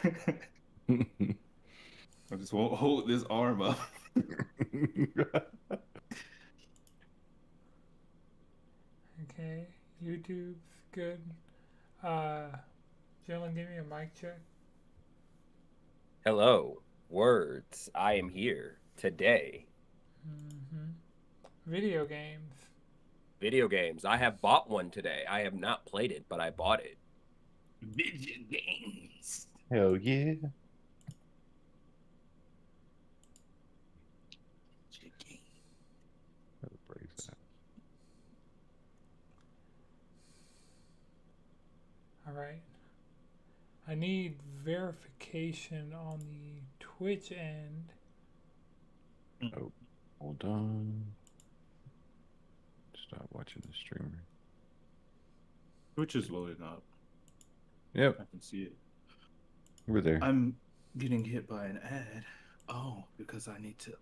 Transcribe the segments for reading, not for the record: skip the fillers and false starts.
I just won't hold this arm up. Okay, YouTube's good. Uh, Jalen, give me a mic check. Hello, words. I am here today. Mm-hmm. Video games. Video games. I have bought one today. I have not played it, but I bought it. Video games. Hell yeah. Video games. How to phrase that? All right. I need verification on the Twitch end. Oh, hold on. Stop watching the streamer. Twitch is loading up. Yep, I can see it. we're there. I'm getting hit by an ad. Oh, because I need to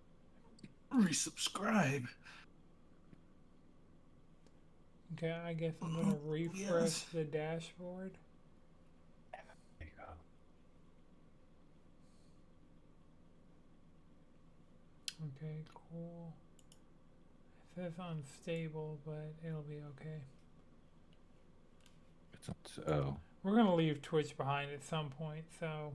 resubscribe. Okay, I guess I'm gonna refresh Yes. the dashboard. There you go. Okay, cool. It says unstable, but it'll be okay. It's on. Oh, We're gonna leave Twitch behind at some point, so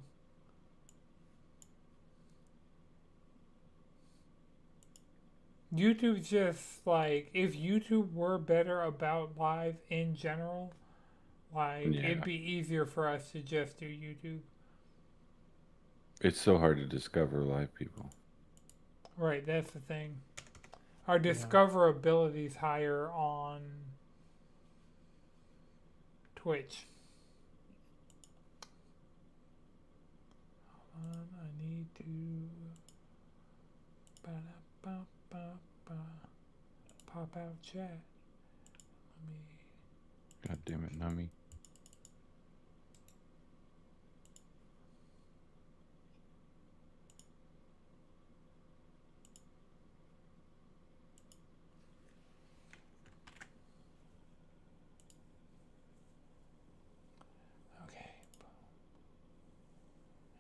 YouTube's just like if YouTube were better about live in general, like yeah. it'd be easier for us to just do YouTube. It's so hard to discover live people. Right, that's the thing. Our discoverability's higher on Twitch. Hold on, I need to ba-da-ba-ba-ba. Pop out chat. Let me. God damn it, Nami. Okay.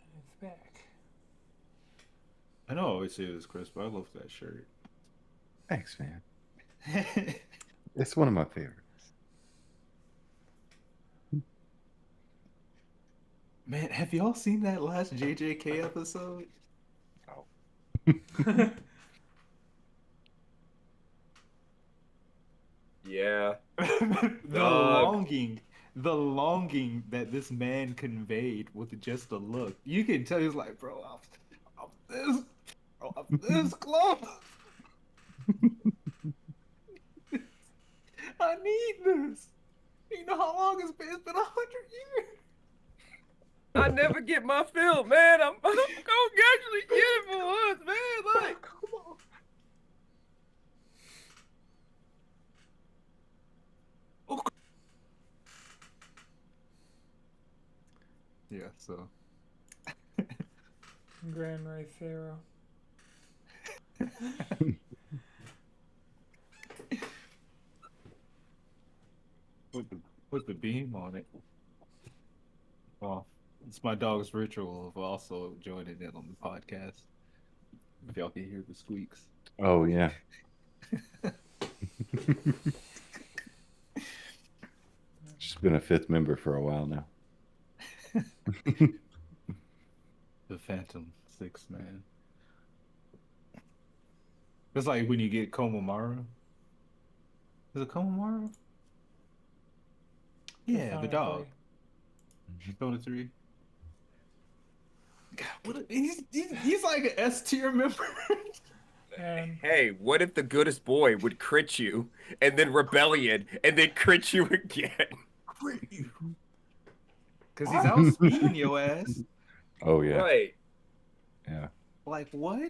And it's back. I know I always say this, Chris, but I love that shirt. Thanks, man. It's one of my favorites. Man, have y'all seen that last JJK episode? Oh. Yeah. The longing that this man conveyed with just a look. You can tell he's like, bro, I'm this close. I need this. You know how long it's been? It's been 100 years. I never get my fill, man. I'm gonna actually get it for once, man. Like, Come on. Oh. Yeah, so. Grand Ray Sarah. Put the beam on it. Well, it's my dog's ritual of also joining in on the podcast. If y'all can hear the squeaks. Oh, yeah. She's been a fifth member for a while now. The Phantom 6, man. It's like when you get Komomaru. Is it Komomaru? Yeah, the dog. Persona 3. God, he's like an S tier member. hey, what if the goodest boy would crit you, and then rebellion, and then crit you again? Crit you. Because he's outspeeding your ass. Oh, yeah. Right. Yeah. Like, what?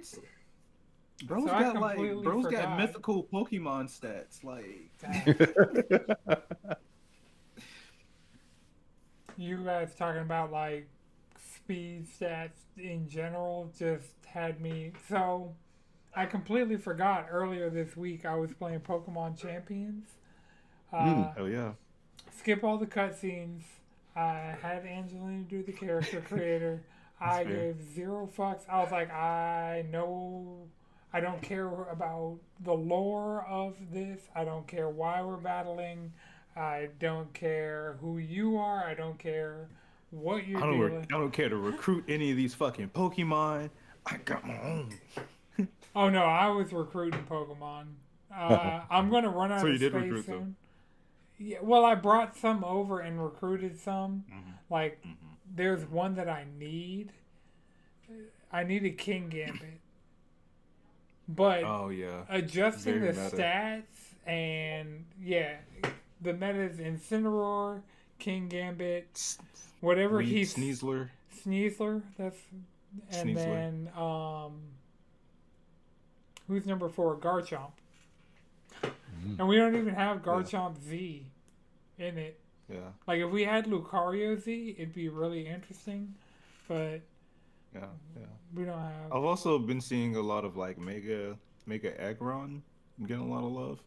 Bro's So I got completely got forgot. mythical Pokemon stats. Like, You guys talking about like speed stats in general just had me. So I completely forgot earlier this week I was playing Pokemon Champions. hell yeah. Skip all the cutscenes. I had Angelina do the character creator. I fair. gave zero fucks. I was like, I know. I don't care about the lore of this. I don't care why we're battling. I don't care who you are. I don't care what you're doing. I don't care to recruit any of these fucking Pokemon. I got my own. Oh no, I was recruiting Pokemon. I'm gonna run out So you of did space recruit soon. them. Yeah, well, I brought some over and recruited some. Mhm. Like, Mhm. there's one that I need. I need a King Gambit. But Oh yeah. adjusting Very the meta. stats and, yeah, the meta is Incineroar, King Gambit, whatever Weed he's. Sneasler. Sneasler, that's. And Sneasler. then, who's number 4? Garchomp. And we don't even have Garchomp Z in it. Yeah. Like, if we had Lucario Z, it'd be really interesting. But Yeah. Yeah. we don't have. I've also been seeing a lot of like Mega Aggron getting a lot of love.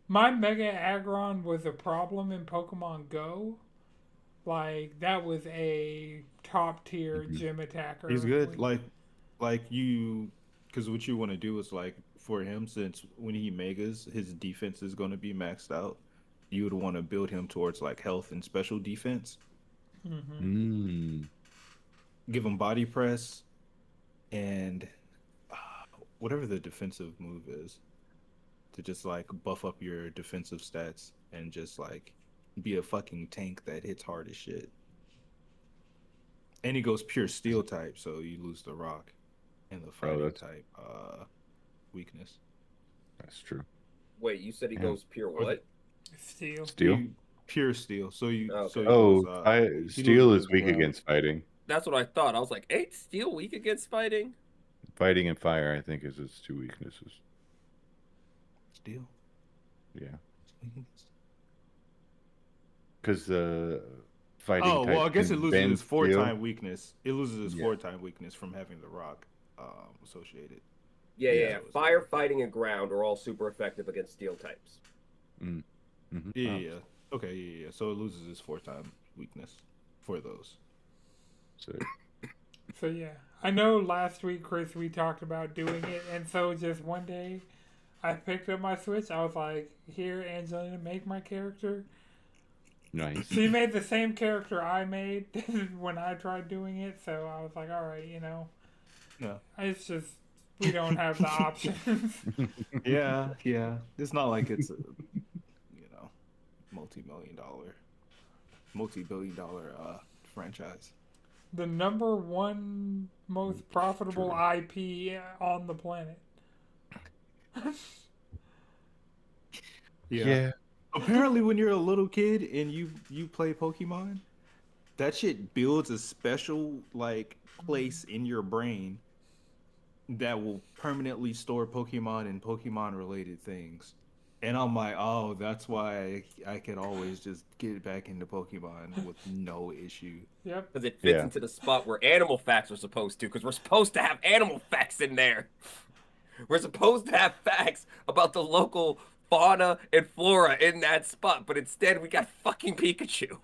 My Mega Aggron was a problem in Pokemon Go. Like, that was a top tier gym attacker. He's good. Like you, because what you want to do is like for him, since when he megas, his defense is going to be maxed out. You would want to build him towards like health and special defense. Give him body press, and whatever the defensive move is, to just like buff up your defensive stats and just like be a fucking tank that hits hard as shit. And he goes pure steel type, so you lose the rock and the fighting type weakness. That's true. Wait, you said he goes pure what? Steel. Steel? Pure steel. So you Okay. so he Oh, goes, steel goes is weak ground. against fighting. That's what I thought. I was like, ain't steel weak against fighting? Fighting and fire, I think, is its 2 weaknesses. Steel. Yeah. Because fighting. Oh well, I type guess it can loses bend its steel. 4-time weakness. It loses its 4-time weakness from having the rock associated. Yeah. Fire, fighting, and ground are all super effective against steel types. Yeah. Okay. Yeah. So it loses its 4-time weakness for those. So yeah, I know last week, Chris, we talked about doing it, and so just one day, I picked up my Switch. I was like, "Here, Angelina, make my character." Nice. She made the same character I made when I tried doing it, so I was like, "All right, Yeah. it's just we don't have the options." Yeah. It's not like it's a, multi-billion dollar franchise. The number one most profitable IP on the planet. Yeah. Apparently, when you're a little kid and you play Pokemon, that shit builds a special like place in your brain that will permanently store Pokemon and Pokemon related things. And I'm like, oh, that's why I could always just get back into Pokemon with no issue. Yep. Because it fits into the spot where animal facts are supposed to, because we're supposed to have animal facts in there. We're supposed to have facts about the local fauna and flora in that spot, but instead we got fucking Pikachu.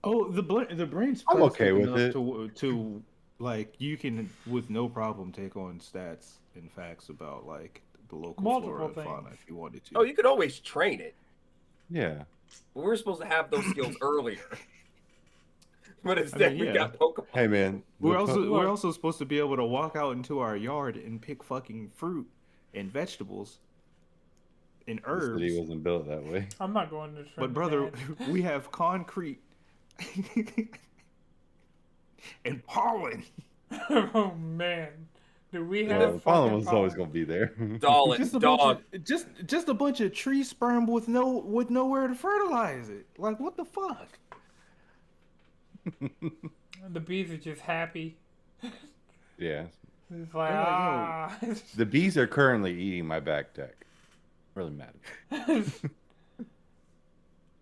Oh, the brain's I'm plastic okay with enough it. to like you can with no problem take on stats and facts about like the local flora and fauna if you wanted to. Oh, you could always train it. Yeah. But we're supposed to have those skills earlier. But instead we got Pokemon. Hey man, We're also supposed to be able to walk out into our yard and pick fucking fruit and vegetables and herbs. The city wasn't built that way. I'm not going to. But brother, we have concrete and pollen. Oh man, do we have pollen was always gonna be there. Just a bunch of tree sperm with nowhere to fertilize it. Like what the fuck? The bees are just happy. Yeah. It's like, The bees are currently eating my back deck. Really mad.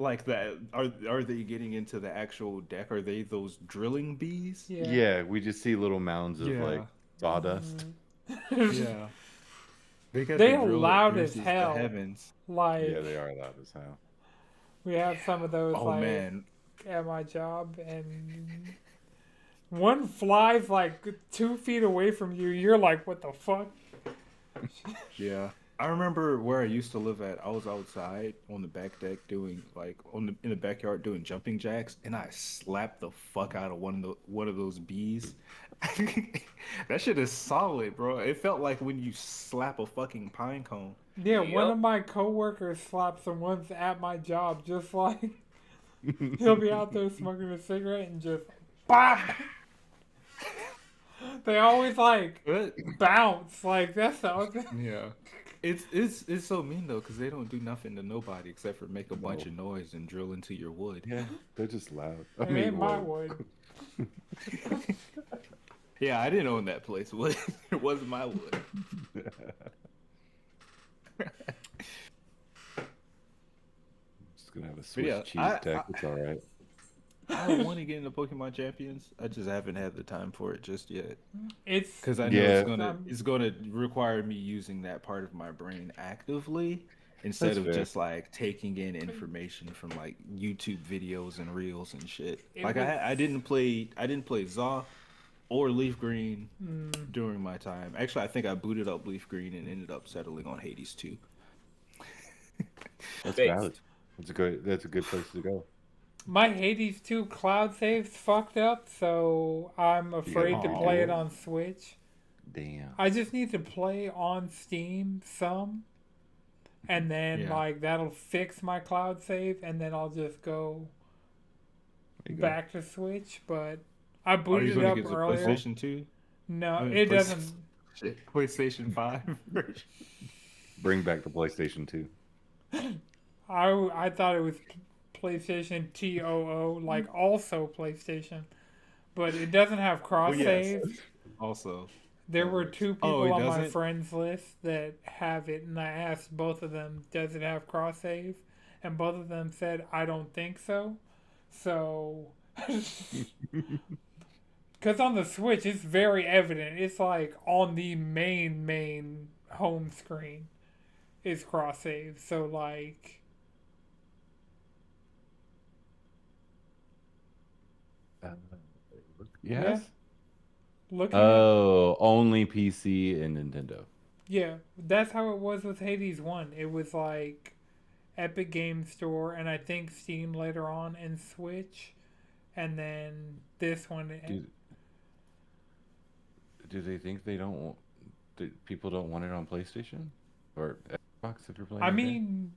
Like that? Are they getting into the actual deck? Are they those drilling bees? Yeah, we just see little mounds of like sawdust. Yeah. They got the They are drill that loud as pierces the hell. heavens. Yeah, Like they are loud as hell. we have some of those Oh like man, at my job, and one flies like 2 feet away from you. You're like, what the fuck? yeah. I remember where I used to live at. I was outside on the back deck doing like in the backyard doing jumping jacks, and I slapped the fuck out of one of those bees. That shit is solid, bro. It felt like when you slap a fucking pine cone. Yeah, one Yep. of my coworkers slapped someone at my job. Just like he'll be out there smoking a cigarette and just bop. They always like But bounce. Like that's the other. yeah, it's so mean though because they don't do nothing to nobody except for make a bunch No. of noise and drill into your wood. Yeah, they're just loud. I It mean, ain't my whoa. wood. Yeah, I didn't own that place. It wasn't my wood. Just gonna have a But yeah, Swiss cheese tech. It's all right. I want to get into Pokemon Champions. I just haven't had the time for it just yet It's because I know Yeah. it's gonna require me using that part of my brain actively instead That's of fair. just like taking in information from like YouTube videos and reels and shit. It Like was- I didn't play Zaw or Leaf Green during my time. Actually, I think I booted up Leaf Green and ended up settling on Hades 2. That's Based. valid. That's a good place to go. my Hades 2 cloud save's fucked up, so I'm afraid to play it Aw. on Switch. Damn. I just need to play on Steam some, and then Yeah. like that'll fix my cloud save, and then I'll just go There you go. back to Switch. But I Are you booted it going to up get the earlier. PlayStation 2? No, I mean, it doesn't. PlayStation 5 version. Bring back the PlayStation 2. I thought it was PlayStation TOO, like also PlayStation, but it doesn't have cross Well, yes. save. Also, There that were works. 2 Oh, people it on my doesn't? friends list that have it, and I asked both of them, does it have cross save? And both of them said, I don't think so. So, because on the Switch, it's very evident. It's like on the main home screen is cross save. So, like, Uh, yes. looking at Oh, only PC and Nintendo. yeah, that's how it was with Hades 1. It was like Epic Game Store and I think Steam later on and Switch. And then this one. Do they think they don't want, that people don't want it on PlayStation or Xbox if you're playing? I it there? mean,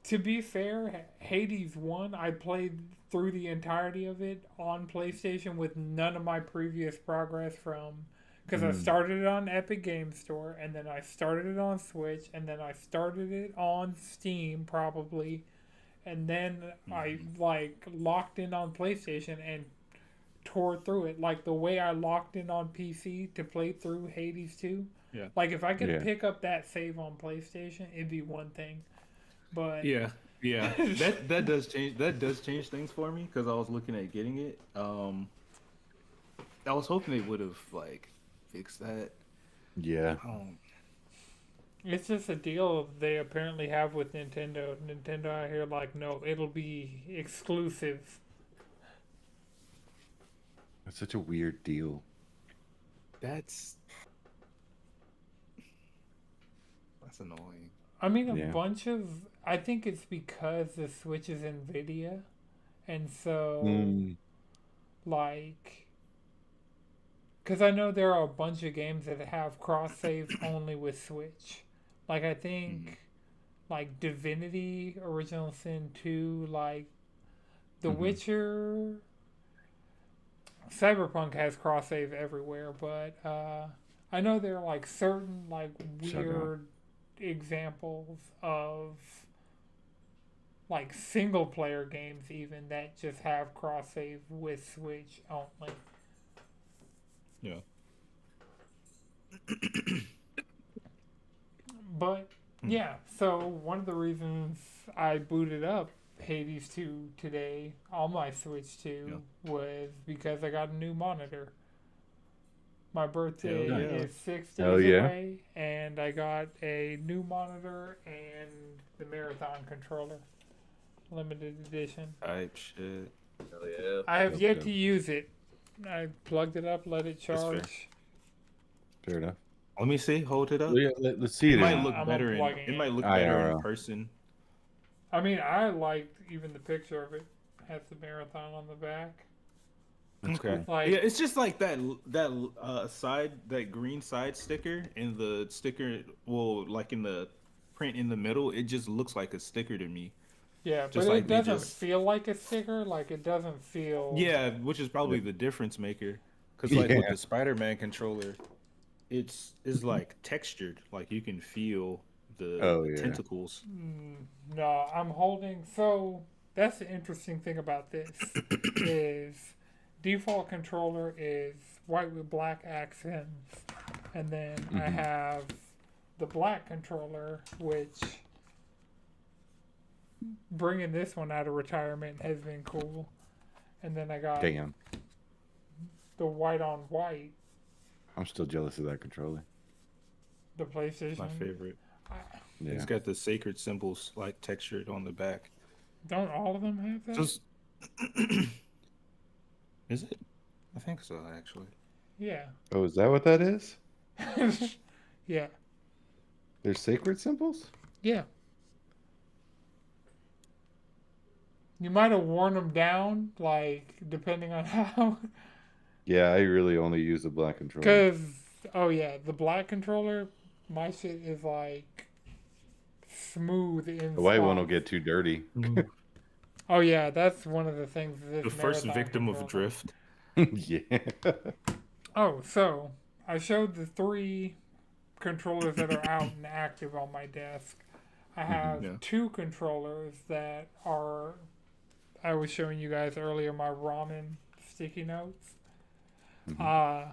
to be fair, Hades 1, I played through the entirety of it on PlayStation with none of my previous progress from. Because I started it on Epic Game Store, and then I started it on Switch, and then I started it on Steam, probably. And then I, like, locked in on PlayStation and tore through it. Like, the way I locked in on PC to play through Hades 2. Yeah. Like, if I could Yeah. pick up that save on PlayStation, it'd be one thing. But yeah, that does change things for me because I was looking at getting it. I was hoping they would have like fixed that. Yeah. I don't. it's just a deal they apparently have with Nintendo. Nintendo out here, like, no, it'll be exclusive. It's such a weird deal. That's annoying. I mean, a Yeah. bunch of. I think it's because the Switch is NVIDIA. And so, Mm. like. Because I know there are a bunch of games that have cross save only with Switch. Like, I think. Like Divinity, Original Sin 2, like. The Witcher. Cyberpunk has cross save everywhere, but I know there are like certain like Shut weird examples of like single player games even that just have cross save with Switch only. Yeah. But yeah, so one of the reasons I booted up Hades 2 today on my Switch 2 was because I got a new monitor. My birthday Hell yeah. is 6 Hell days yeah. away, and I got a new monitor and the marathon controller, limited edition. Type shit. Hell yeah. I have Dope, yet dope. to use it. I plugged it up, let it That's fair. charge. Fair enough. Let me see. Hold it up. Well, yeah, let's see It it might in look I'm better in. unplugging It might it. look better in IRL. person. I mean, I liked even the picture of it. Has the marathon on the back. That's Okay. cool. Like, Yeah, it's just like that green side sticker, and the sticker, well, like in the print in the middle, it just looks like a sticker to me. yeah, but Just it like they doesn't just, feel like a sticker. Like, it doesn't feel. yeah, which is probably the difference maker. Cause like Yeah. with the Spider-Man controller, it's like textured, like you can feel Oh, the yeah. tentacles. No, I'm holding. So that's the interesting thing about this is default controller is white with black accents, and then I Mhm. have the black controller, which bringing this one out of retirement has been cool. And then I got Damn. the white on white, I'm still jealous of that controller. the PlayStation. My favorite. Yeah. It's got the sacred symbols like textured on the back. Don't all of them have that? Just is it? I think so, actually. Yeah. Oh, is that what that is? Yeah. They're sacred symbols? Yeah. You might have worn them down, like, depending on how. Yeah, I really only use the black controller. Because, oh yeah, the black controller, my shit is like smooth in The white one will spots. get too dirty. Oh yeah, that's one of the things. This The first marathon victim of controller. drift. Yeah. Oh, so I showed the 3 controllers that are out and active on my desk. I have Yeah. 2 controllers that are. I was showing you guys earlier my ramen sticky notes. I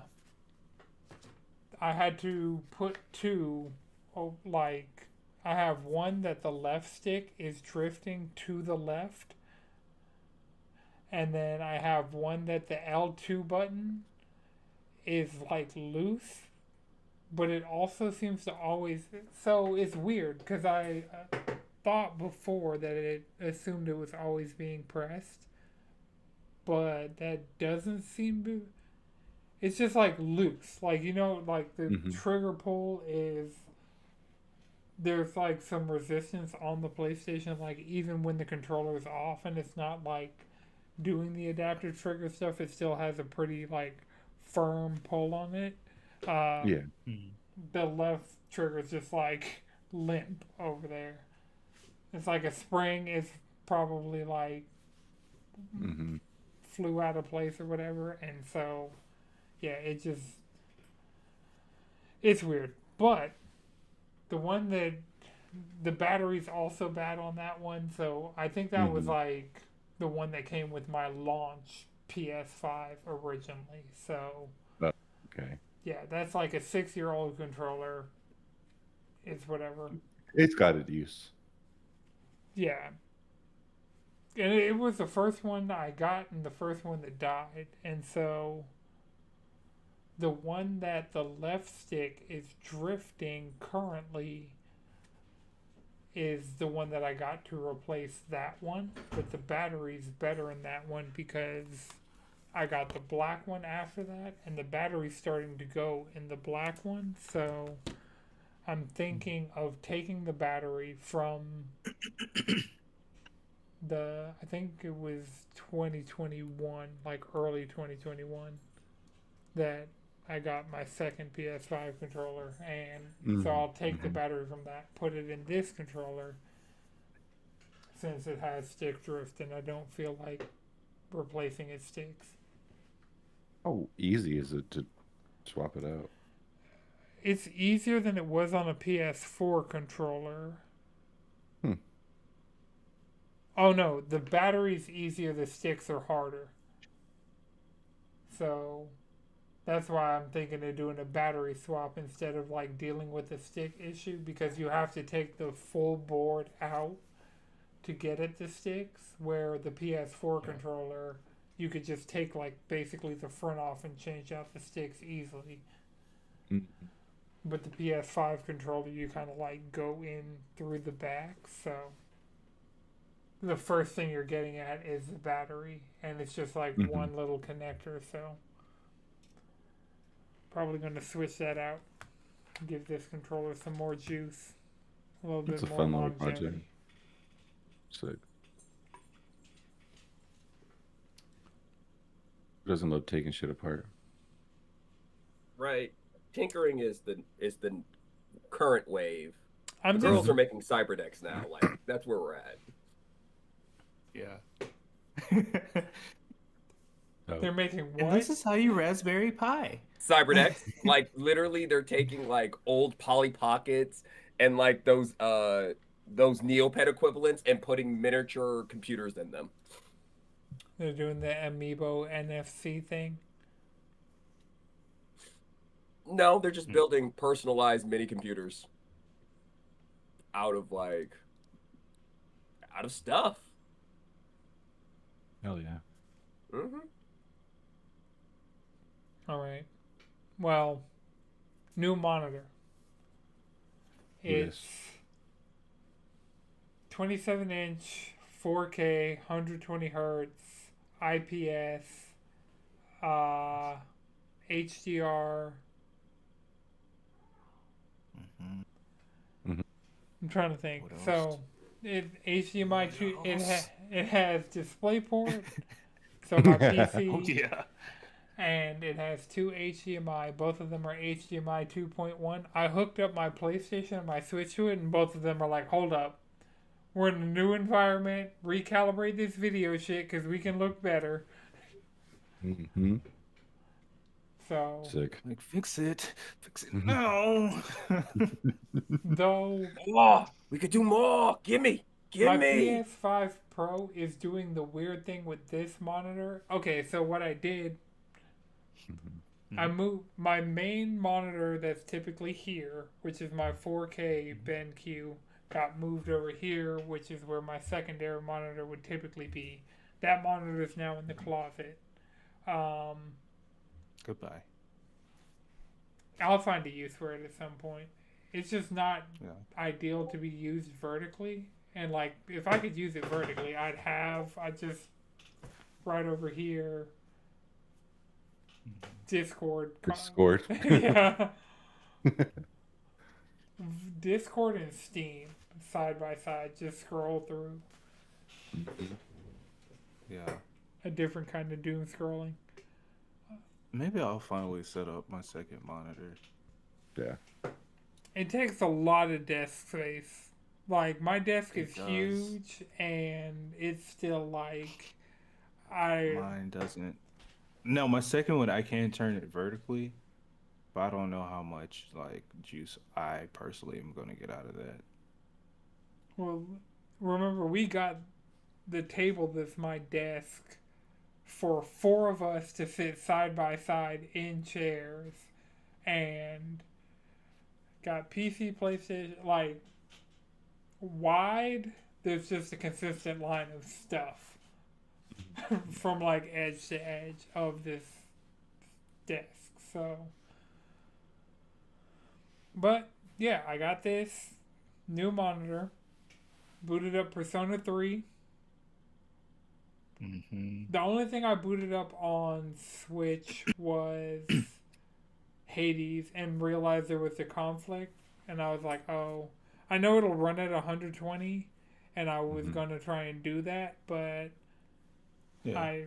had to put 2. Oh, like I have one that the left stick is drifting to the left, and then I have one that the L2 button is like loose, but it also seems to always. So it's weird because I thought before that it assumed it was always being pressed, but that doesn't seem to. It's just like loose, like like the trigger pull is. There's like some resistance on the PlayStation, like even when the controller is off and it's not like doing the adaptive trigger stuff, it still has a pretty like firm pull on it. Yeah. The left trigger is just like limp over there. It's like a spring is probably like flew out of place or whatever, and so yeah, it's weird. But the one that the battery's also bad on that one, so I think that was like the one that came with my launch PS5 originally. So Okay. yeah, that's like a 6-year-old controller. It's whatever. It's got its use. Yeah. And it was the first one I got and the first one that died. And so the one that the left stick is drifting currently is the one that I got to replace that one. But the battery's better in that one because I got the black one after that, and the battery's starting to go in the black one. So I'm thinking of taking the battery from I think it was 2021, like early 2021, that I got my second PS5 controller, and so I'll take the battery from that, put it in this controller, since it has stick drift, and I don't feel like replacing its sticks. How easy is it to swap it out? It's easier than it was on a PS4 controller. Oh no, the battery's easier, the sticks are harder. So that's why I'm thinking of doing a battery swap instead of like dealing with the stick issue, because you have to take the full board out to get at the sticks, where the PS4 controller you could just take like basically the front off and change out the sticks easily. Mm. But the PS5 controller, you kind of like go in through the back, so the first thing you're getting at is the battery, and it's just like Mhm. one little connector. So probably going to switch that out, give this controller some more juice, a little It's bit a more fun little longevity. project. Sick. Who doesn't love taking shit apart? Right. Tinkering is the current wave. The I'm girls just are making cyberdecks now. Like that's where we're at. Yeah. Oh, they're making And what? this is how you Raspberry Pi. Cyberdecks, like literally, they're taking like old Polly Pockets and like those Neopet equivalents and putting miniature computers in them. They're doing the Amiibo NFC thing. No, they're just building personalized mini computers out of stuff. hell yeah. Hmm. All right. Well, new monitor. It's Yes. 27 inch, 4K, 120 hertz, IPS, HDR. Mhm. I'm trying to think. What else? So, it HDMI What 2. else? It has DisplayPort. So my PC. Oh yeah. And it has two HDMI. Both of them are HDMI 2.1. I hooked up my PlayStation and my Switch to it, and both of them are like, hold up. We're in a new environment. Recalibrate this video shit because we can look better. Mm-hmm. So, Sick. Like fix it now. though Oh, we could do more. Gimme. my Gimme. PS5 Pro is doing the weird thing with this monitor. Okay, so what I did, I moved my main monitor that's typically here, which is my 4K BenQ, got moved over here, which is where my secondary monitor would typically be. That monitor is now in the closet. Goodbye. I'll find a use for it at some point. It's just not Yeah. ideal to be used vertically. And like, if I could use it vertically, I'd just right over here, Discord. Discord. Yeah. Discord and Steam side by side, just scroll through Yeah. a different kind of doom scrolling. Maybe I'll finally set up my second monitor. Yeah. It takes a lot of desk space. Like my desk It is does. huge, and it's still like I. Mine doesn't. No, my second one I can turn it vertically, but I don't know how much like juice I personally am gonna get out of that. Well, remember we got the table that's my desk for four of us to sit side by side in chairs, and got PC, PlayStation, like wide. There's just a consistent line of stuff from like edge to edge of this desk. So, but yeah, I got this new monitor. Booted up Persona 3. Mm-hmm. The only thing I booted up on Switch was Hades and realized there was a conflict. And I was like, oh, I know it'll run at 120. And I was going to try and do that. But Yeah. I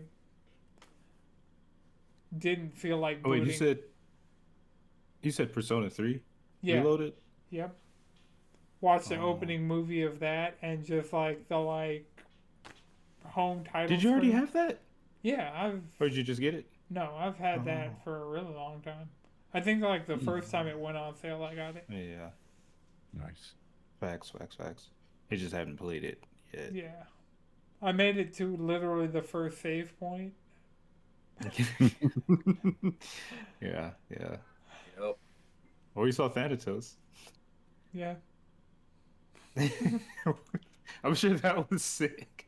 didn't feel like Oh booting. wait, you said Persona 3? Yeah. Reloaded? Yep. Watched the Oh. opening movie of that and just like the like home title. Did you already screen. have that? Yeah, Or did you just get it? No, I've had Oh. that for a really long time. I think like the first time it went on sale, I got it. Yeah. Nice. Facts. I just haven't played it yet. Yeah. I made it to literally the first save point. Yeah. Yep. Or you saw Thanatos. Yeah. I'm sure that was sick.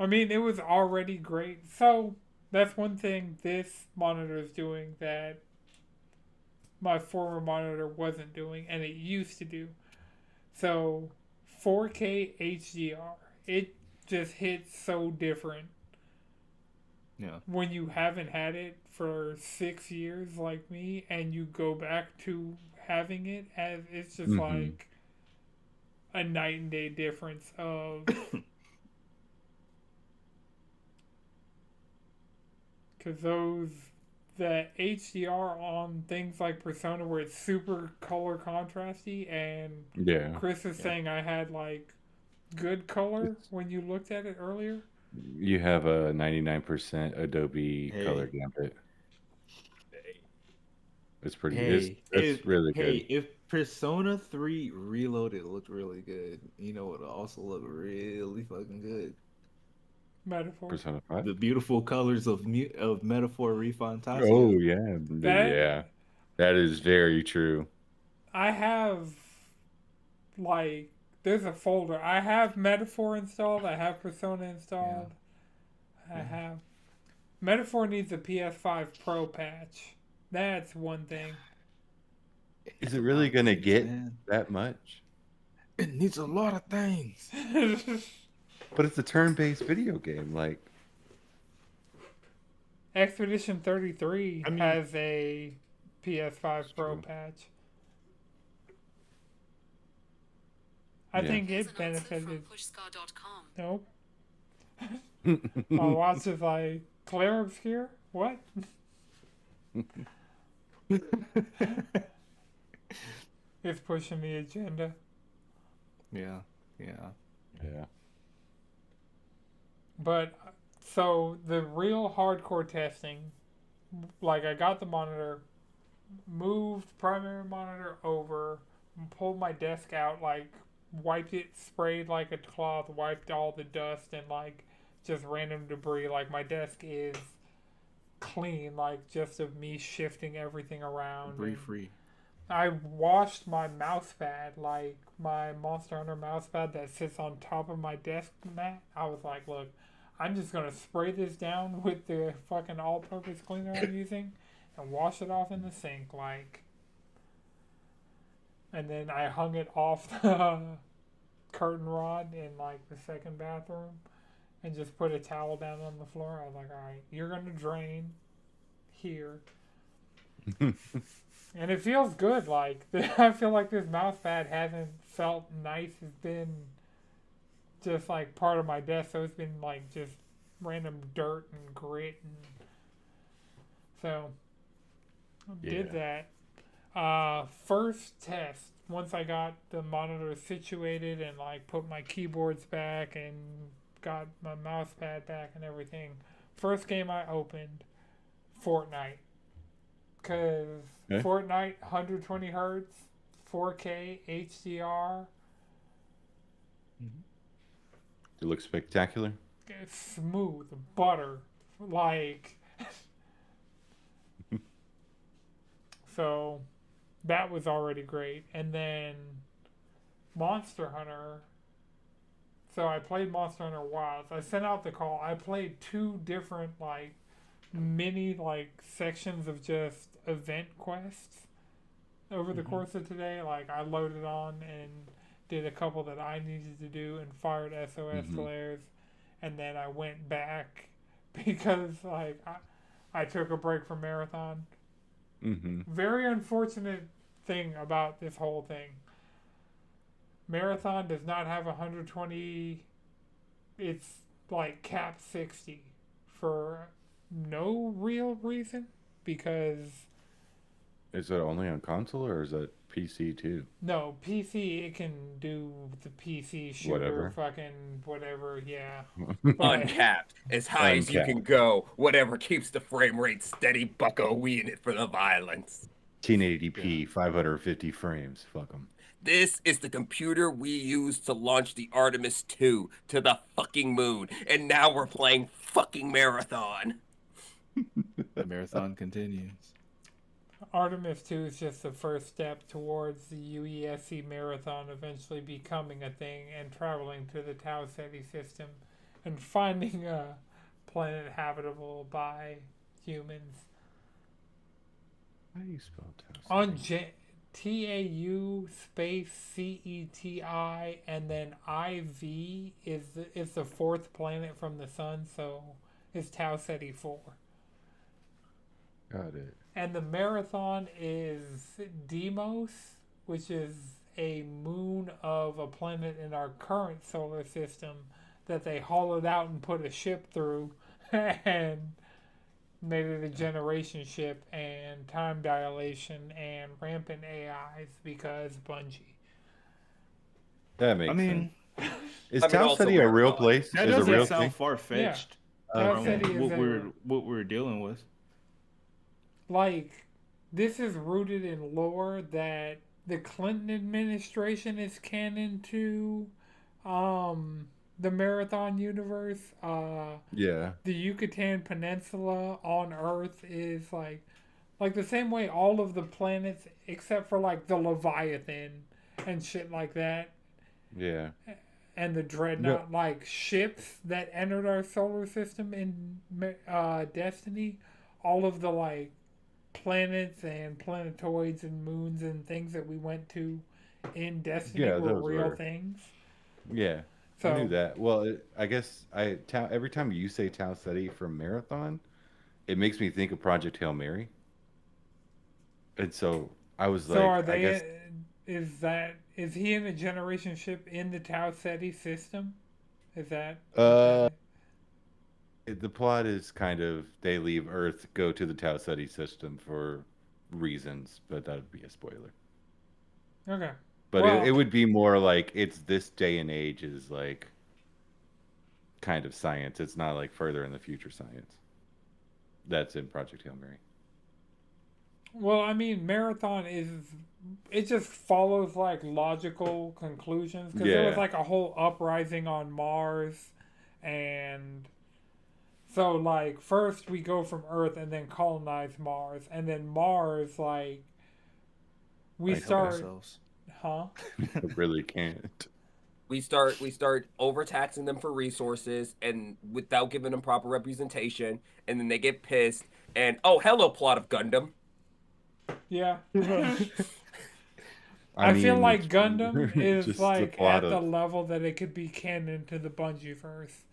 I mean, it was already great. So that's one thing this monitor is doing that my former monitor wasn't doing, and it used to do. So 4K HDR, it just hits so different Yeah. when you haven't had it for 6 years like me, and you go back to having it, as it's just Mm-hmm. like a night and day difference of because those the HDR on things like Persona where it's super color contrasty, and Yeah. Chris is Yeah. saying I had like good color It's, when you looked at it earlier. you have a 99% Adobe color Hey, gambit. hey, It's pretty. hey, It's really hey, good. if Persona 3 Reloaded looked really good, you know what also looked really fucking good? Metaphor. Persona 5. The beautiful colors of Metaphor Oh Refantasia. yeah, That yeah. That is very true. I have like there's a folder. I have Metaphor installed. I have Persona Yeah, installed. I yeah. have Metaphor needs a PS5 Pro patch. That's one thing. It Is needs it a lot really of gonna things, get man. that much? It needs a lot of things. But it's a turn-based video game. Like, Expedition 33 I mean, has a PS5 it's Pro true. patch. I Yeah. think Here's it an answer from benefited. pushscar.com. Nope. My watch is like, Claire Obscure? What? It's pushing the agenda. yeah, yeah. Yeah. But, so, the real hardcore testing, like, I got the monitor, moved primary monitor over, pulled my desk out, like, wiped it, sprayed like a cloth, wiped all the dust and, like, just random debris. Like, my desk is clean, like, just of me shifting everything around. Debris And free. I washed my mouse pad, like my Monster Hunter mouse pad that sits on top of my desk mat. I was like, look, I'm just gonna spray this down with the fucking all-purpose cleaner I'm using, and wash it off in the sink, like. And then I hung it off the curtain rod in like the second bathroom, and just put a towel down on the floor. I was like, all right, you're gonna drain here. And it feels good. Like I feel like this mouse pad hasn't felt nice. It's been just like part of my desk, so it's been like just random dirt and grit, and so did that. First test once I got the monitor situated and like put my keyboards back and got my mouse pad back and everything. First game I opened, Fortnite. Because Okay. Fortnite 120 hertz, 4K, HDR, It looks spectacular. it's smooth, butter. Like, so that was already great. And then Monster Hunter. So I played Monster Hunter Wilds. I sent out the call. I played two different, like, mini, like, sections of just event quests over the course of today. Like I loaded on and did a couple that I needed to do and fired SOS Mm-hmm. flares, and then I went back because like I took a break from marathon. Mm-hmm. Very unfortunate thing about this whole thing. Marathon does not have 120. It's like cap 60 for no real reason because Is it only on console or is that PC too? no, PC, it can do the PC shooter, Whatever. fucking whatever, yeah. Uncapped, as high as you can Uncapped. go, whatever keeps the frame rate steady, bucko, we in it for the violence. 1080p, 550 frames. Fuck them. This is the computer we used to launch the Artemis 2 to the fucking moon, and now we're playing fucking Marathon. The marathon continues. Artemis 2 is just the first step towards the UESC marathon eventually becoming a thing and traveling to the Tau Ceti system and finding a planet habitable by humans. How do you spell Tau On Ceti? TAU space CETI and then IV is the fourth planet from the sun, so it's Tau Ceti 4. Got it. And the marathon is Deimos, which is a moon of a planet in our current solar system that they hollowed out and put a ship through and made it a generation ship and time dilation and rampant AIs because Bungie. That I makes sense. mean, Is I mean, Tau also Ceti a real Marathon. place? that Is a doesn't real sound thing? far Yeah. fetched Tau from Ceti is what we're dealing with. like this is rooted in lore that the Clinton administration is canon to the Marathon universe. Yeah. The Yucatan Peninsula on Earth is like the same way all of the planets except for like the Leviathan and shit like that Yeah. and the No. Dreadnought, like ships that entered our solar system in Destiny, all of the like planets and planetoids and moons and things that we went to in Destiny Yeah, were those real were. things. Yeah. I knew So, that. Well, I guess every time you say Tau Ceti from Marathon, it makes me think of Project Hail Mary. And so I was so are like, I they? guess Is he in a generation ship in the Tau Ceti system? Is that what that uh is? the plot is kind of they leave Earth, go to the Tau Ceti system for reasons, but that would be a spoiler. Okay. But it Well, would be more like it's this day and age is like kind of science. It's not like further in the future science. That's in Project Hail Mary. I mean, Marathon is it just follows like logical conclusions because there was Yeah. like a whole uprising on Mars, and so like first we go from Earth and then colonize Mars, and then Mars like we I Help can't. start, ourselves. huh? I really can't. We start overtaxing them for resources and without giving them proper representation, and then they get pissed and oh hello plot of Gundam. Yeah. I I feel mean, like it's Gundam is just the like plot at the of level that it could be canon to the Bungie verse.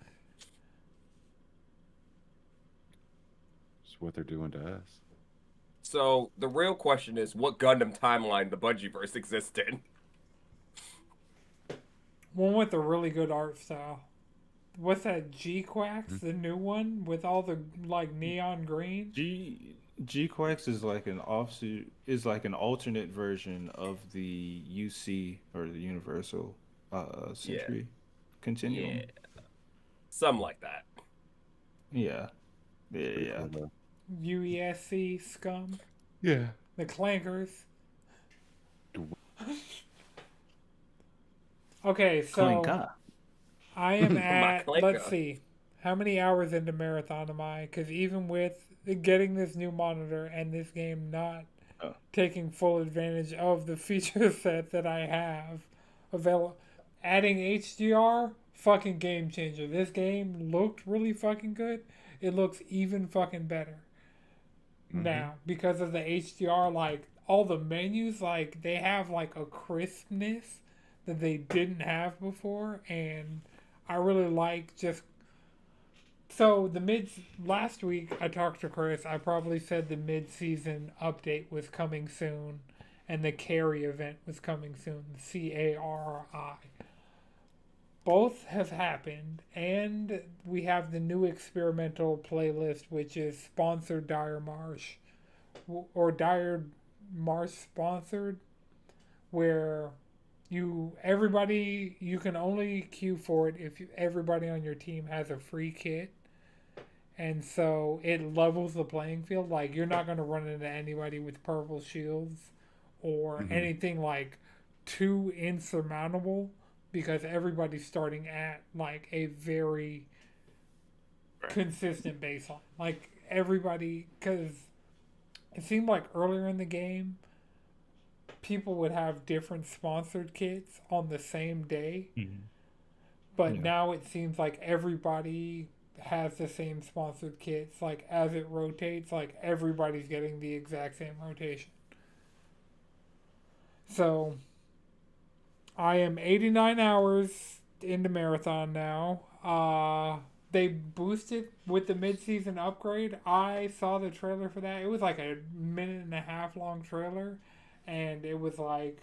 just what they're doing to us. So the real question is what Gundam timeline the Bungieverse exists in. One with a really good art style. What's that? G Quacks, Mhm. the new one with all the like neon green. G Quax is like an offsuit, is like an alternate version of the UC or the Universal Yeah, Century yeah, Continuum. something like that. Yeah, yeah, It's pretty yeah. cool though. UESC scum. Yeah. The clankers. Okay, so Clanka. I am My at, let's Clanka. see, how many hours into Marathon am I? Because even with getting this new monitor and this game not Oh, taking full advantage of the feature set that I have available, adding HDR, fucking game changer. This game looked really fucking good. It looks even fucking better Mm-hmm. now because of the HDR. Like all the menus, like they have like a crispness that they didn't have before, and I really like just. So the mid last week I talked to Chris. I probably said the mid-season update was coming soon, and the carry event was coming soon. CARI. Both have happened, and we have the new experimental playlist, which is sponsored Dire Marsh or Dire Marsh sponsored, where you can only queue for it if everybody on your team has a free kit, and so it levels the playing field. Like you're not going to run into anybody with purple shields or Mm-hmm. anything like too insurmountable because everybody's starting at like a very right. consistent baseline. Like everybody, because it seemed like earlier in the game, people would have different sponsored kits on the same day. Mhm. but Yeah. now it seems like everybody has the same sponsored kits. Like as it rotates, like everybody's getting the exact same rotation. So I am 89 hours into marathon now. They boosted with the mid-season upgrade. I saw the trailer for that. It was like a minute and a half long trailer, and it was like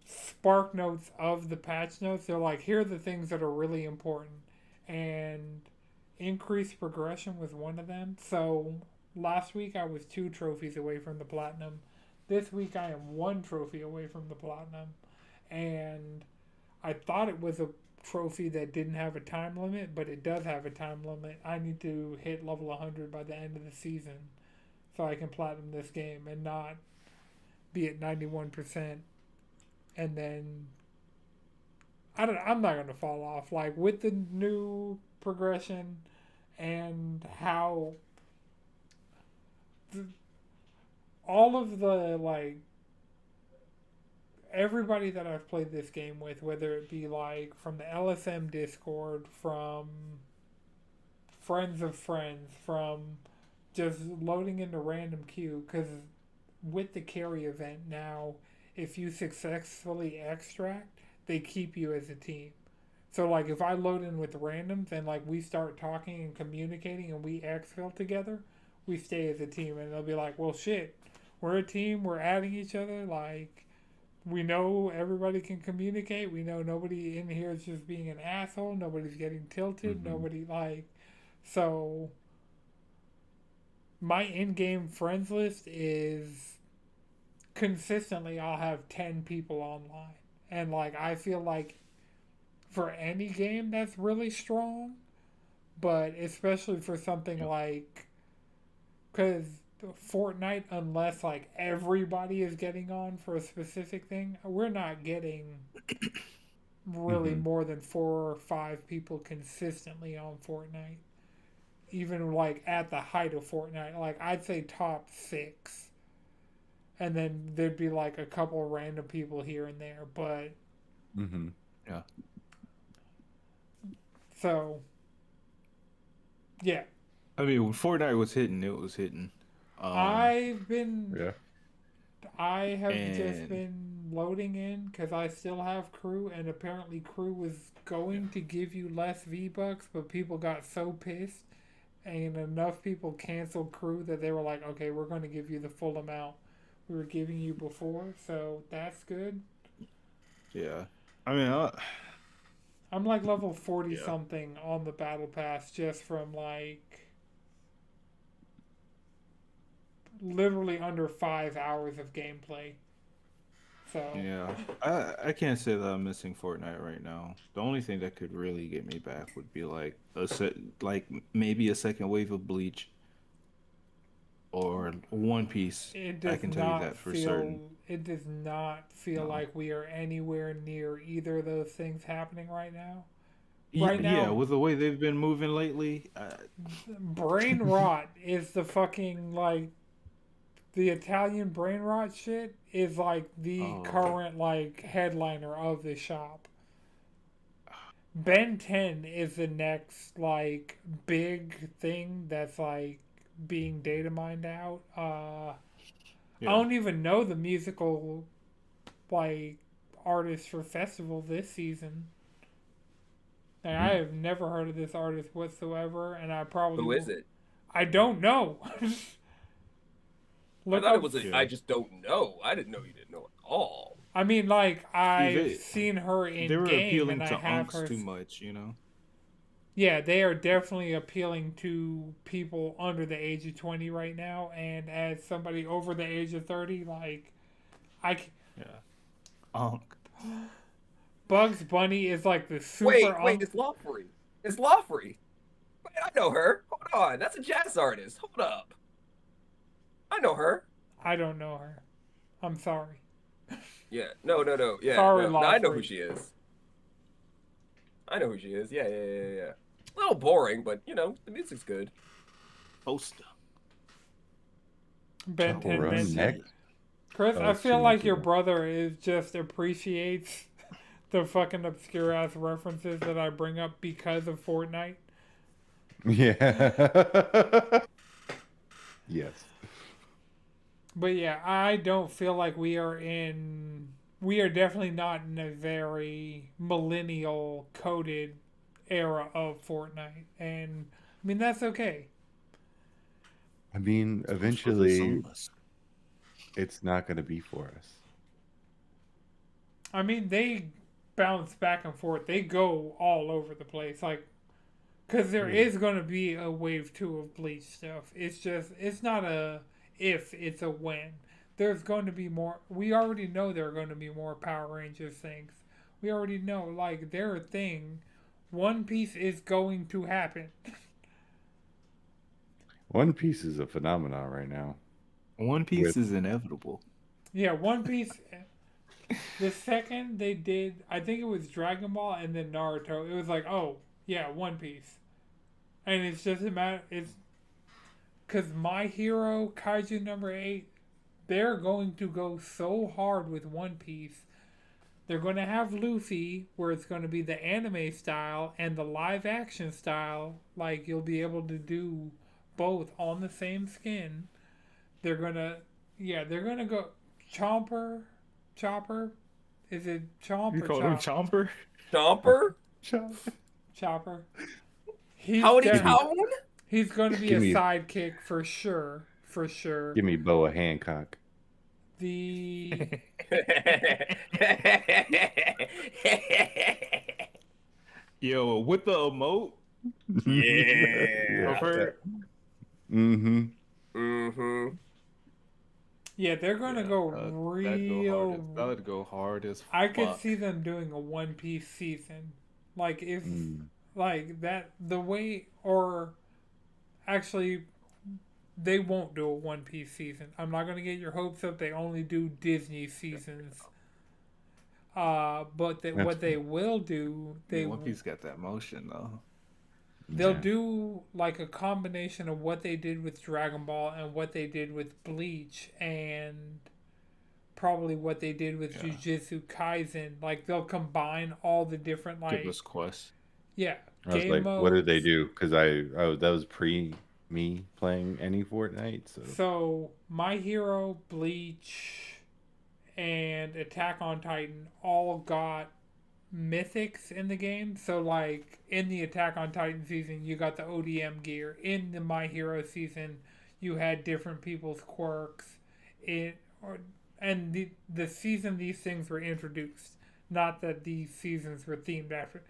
spark notes of the patch notes. They're like, here are the things that are really important, and increased progression was one of them. So last week I was 2 trophies away from the platinum. This week I am 1 trophy away from the platinum, and I thought it was a trophy that didn't have a time limit, but it does have a time limit. I need to hit level 100 by the end of the season so I can platinum this game and not be at 91% and then I'm not going to fall off. Like with the new progression and how the, all of the like everybody that I've played this game with, whether it be like from the LSM Discord, from friends of friends, from just loading into random queue, because with the carry event now, if you successfully extract, they keep you as a team. So like if I load in with randoms and like we start talking and communicating and we exfil together, we stay as a team and they'll be like, well shit, we're a team, we're adding each other, like we know everybody can communicate. We know nobody in here is just being an asshole. Nobody's getting tilted. Mm-hmm. Nobody like so my in-game friends list is consistently I'll have 10 people online. And like I feel like for any game that's really strong, but especially for something Yeah. like cuz Fortnite, unless like everybody is getting on for a specific thing, we're not getting really Mm-hmm. more than 4 or 5 people consistently on Fortnite. Even like at the height of Fortnite, like I'd say top 6, and then there'd be like a couple random people here and there. But Mm-hmm. Yeah. so yeah, I mean, when Fortnite was hitting, it was hitting. Um, I've been Yeah. I have just and been loading in because I still have crew, and apparently crew was yeah, going to give you less V bucks, but people got so pissed, and enough people canceled crew that they were like, okay, we're going to give you the full amount we were giving you before, so that's good. yeah. I mean, I'm like level 40 yeah, something on the battle pass just from like literally under 5 hours of gameplay. So yeah. I can't say that I'm missing Fortnite right now. The only thing that could really get me back would be like like maybe a second wave of Bleach or One Piece. it I does can tell you not that for feel certain. it does not feel No. like we are anywhere near either of those things happening right now. Yeah, Right yeah. now, With the way they've been moving lately, brain rot is the fucking like the Italian brain rot shit is like the oh, current like headliner of the shop. Ben 10 is the next like big thing that's like being data mined out. I yeah. don't even know the musical like artist for festival this season. Like, I Mm-hmm. have never heard of this artist whatsoever, and I probably Who is will. it? I don't know. I Look thought it up. was a. I Yeah. just don't know. I didn't know you didn't know at all. I mean, like See, I've seen her they in were game, appealing and I to have unks her. too much, you know. Yeah, they are definitely appealing to people under the age of 20 right now, and as somebody over the age of 30, like I Yeah, unk. Bugs Bunny is like the super Wait, it's Lawfree. It's Lawfree. Wait, I know her. Hold on, that's a jazz artist. Hold up, I know her. I don't know her. I'm sorry. Yeah, no. Yeah, Sorry, no, I know who Lawfrey. she is. I know who she is. Yeah. A little boring, but the music's good. Poster. Ben Oh, 10, Ben Run 10. next. Chris, Oh, I it's feel too much like your people. brother is just appreciates The fucking obscure ass references that I bring up because of Fortnite. Yeah. Yes. But yeah, I don't feel like we are definitely not in a very millennial coded era of Fortnite. And I mean, that's okay. I mean, Comes for the eventually Zumbas. it's not going to be for us. I mean, they bounce back and forth. They go all over the place. Like, because there Yeah. is going to be a wave two of Bleach stuff. It's just, it's not a if, it's a when. There's going to be more. We already know there are going to be more Power Rangers things. We already know, like, they're a thing. One Piece is going to happen. One Piece is a phenomenon right now. One With Piece is inevitable. Yeah, One Piece. The second they did, I think it was Dragon Ball and then Naruto. It was like, oh yeah, One Piece, and it's just a matter. It's because My Hero Kaiju number 8, they're going to go so hard with One Piece. They're going to have Luffy, where it's going to be the anime style and the live action style. Like you'll be able to do both on the same skin. They're gonna, yeah, they're gonna go Chopper. Is it Chomp You or call him Chop? Chomper? Chomper? Chopper. Howdy Give me, town? He's going to be a give me, sidekick for sure. For sure. give me Boa Hancock. The Yo, with the emote Yeah. of her. Mm-hmm. Mm-hmm. yeah, they're going to Yeah, go that'd go hard. real. That'd go hard as I could fuck. see them doing a One Piece season, like if Mm. like that the way or actually they won't do a One Piece season. I'm not going to get your hopes up. They only do Disney seasons. But That's what they will do, Yeah, One Piece got that motion though. they'll yeah. do like a combination of what they did with Dragon Ball and what they did with Bleach and probably what they did with Yeah. Jujutsu Kaisen. Like they'll combine all the different Give like us quest. yeah I was game like, what did they modes. do? Because that was pre me playing any Fortnite. So So My Hero, Bleach, and Attack on Titan all got mythics in the game. So like in the Attack on Titan season, you got the ODM gear. In the My Hero season, you had different people's quirks. It or and the season these things were introduced. Not that these seasons were themed after.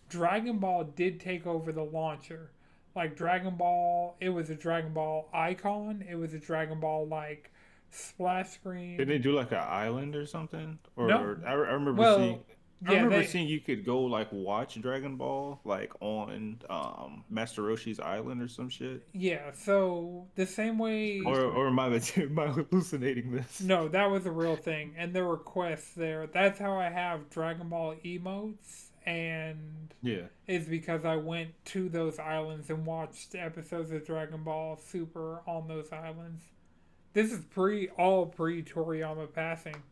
Dragon Ball did take over the launcher. Like Dragon Ball, it was a Dragon Ball icon. It was a Dragon Ball like splash Did they screen. do like an island or something? No, Or I remember seeing. well, I yeah, remember they seeing you could go like watch Dragon Ball like on Master Roshi's island or some shit. yeah. So the same way, Or am I am I hallucinating this? no, that was a real thing, and there were quests there. That's how I have Dragon Ball emotes, and Yeah. is because I went to those islands and watched episodes of Dragon Ball Super on those islands. This is pre Toriyama passing.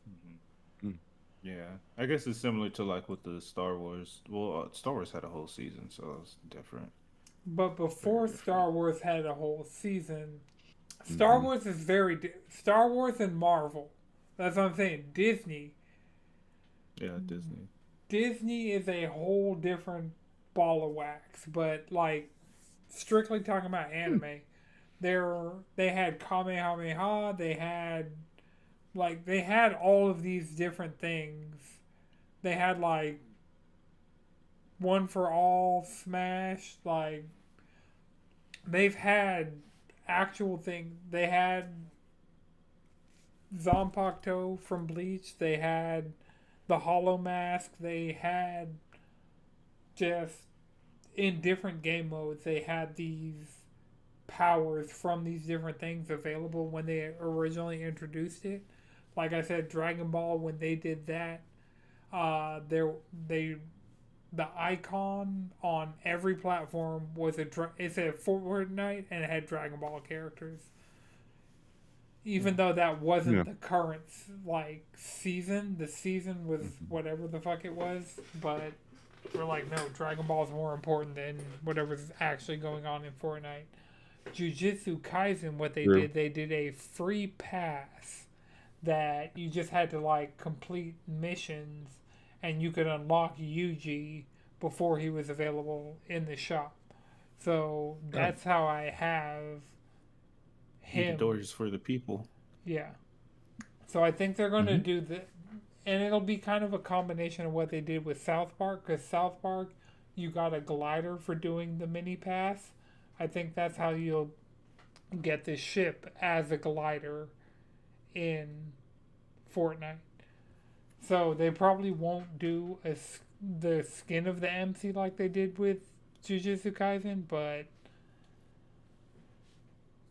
Mhm. mm, Yeah, I guess it's similar to like with the Star Wars. Well, Star Wars had a whole season, so it's different. But Very before different. Star Wars had a whole season, Star mhm. Wars is Star Wars and Marvel. That's what I'm saying. Yeah, Disney. Disney is a whole different ball of wax. But like strictly talking about anime, they had Kamehameha. They had all of these different things. They had like One for All, Smash. Like they've had actual thing. They had Zanpakuto from Bleach. They had the Hollow Mask. They had just in different game modes. They had these powers from these different things available when they originally introduced it. Like I said, Dragon Ball when they did that, there they the icon on every platform was it said Fortnite and it had Dragon Ball characters. even though that Yeah. wasn't the current like season. The season was whatever the fuck it was, but we're like, no, Dragon Ball is more important than whatever's actually going on in Fortnite. Jujutsu Kaisen, what True. they did a free pass that you just had to like complete missions and you could unlock Yuji before he was available in the shop. So that's how I have The him. doors for the people. Yeah. So I think they're going to Mhm. do the, and it'll be kind of a combination of what they did with South Park, because South Park, you got a glider for doing the mini pass. I think that's how you'll get this ship as a glider in Fortnite. So they probably won't do the skin of the MC like they did with Jujutsu Kaisen, but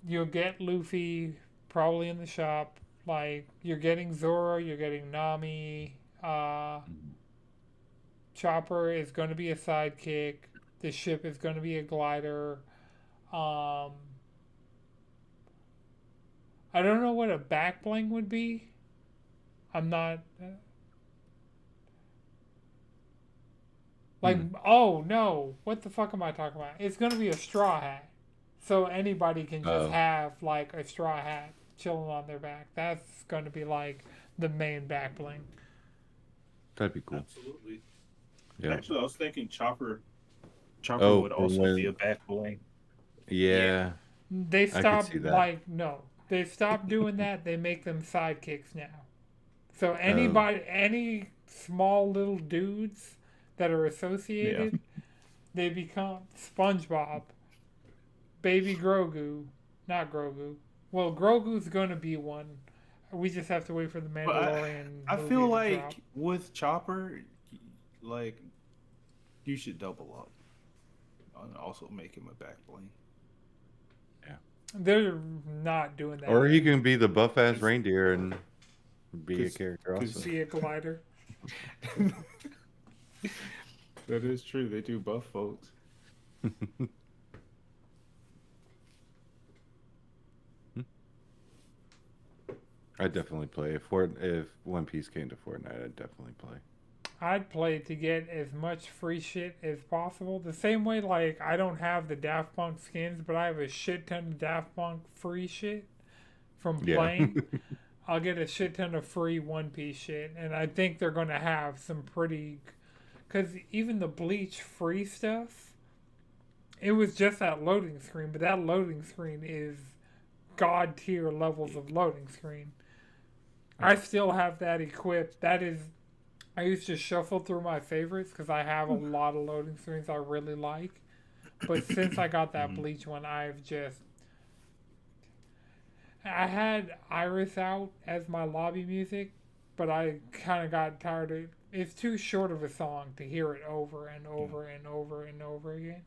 you'll get Luffy probably in the shop. Like you're getting Zoro, you're getting Nami. Chopper is going to be a sidekick. The ship is going to be a glider. Um, I don't know what a back bling would be. I'm not. Like, oh no, what the fuck am I talking about? It's gonna be a straw hat, so anybody can just Oh. have like a straw hat chilling on their back. That's gonna be like the main back bling. That'd be cool. Absolutely. Yeah. Actually, I was thinking Chopper. Chopper Oh, would for also be when. a back bling. Yeah. They I could see stopped that. like no, they stopped doing that. They make them sidekicks now. So Oh. any small little dudes that are Yeah. associated, they become SpongeBob, Baby Grogu, not Grogu. Well, Grogu's gonna be one. We just have to wait for the But Mandalorian I movie feel to drop. like with Chopper, like you should double up and also make him a back bling. They're not doing that Or he yet. can be the buff ass reindeer and be a Cause, character also. See a glider. that is true. They do buff folks. I'd definitely play if One Piece came to Fortnite. I'd definitely play. I'd play to get as much free shit as possible. The same way, like, I don't have the Daft Punk skins, but I have a shit ton of Daft Punk free shit from Yeah. playing. I'll get a shit ton of free One Piece shit, and I think they're going to have some pretty. Because even the Bleach free stuff, it was just that loading screen, but that loading screen is god tier levels of loading screen. I still have that equipped. That is, I used to shuffle through my favorites because I have a lot of loading screens I really like. But since I got that Bleach one, I had Iris out as my lobby music, but I kind of got tired of it. It's too short of a song to hear it over and over and over and over again.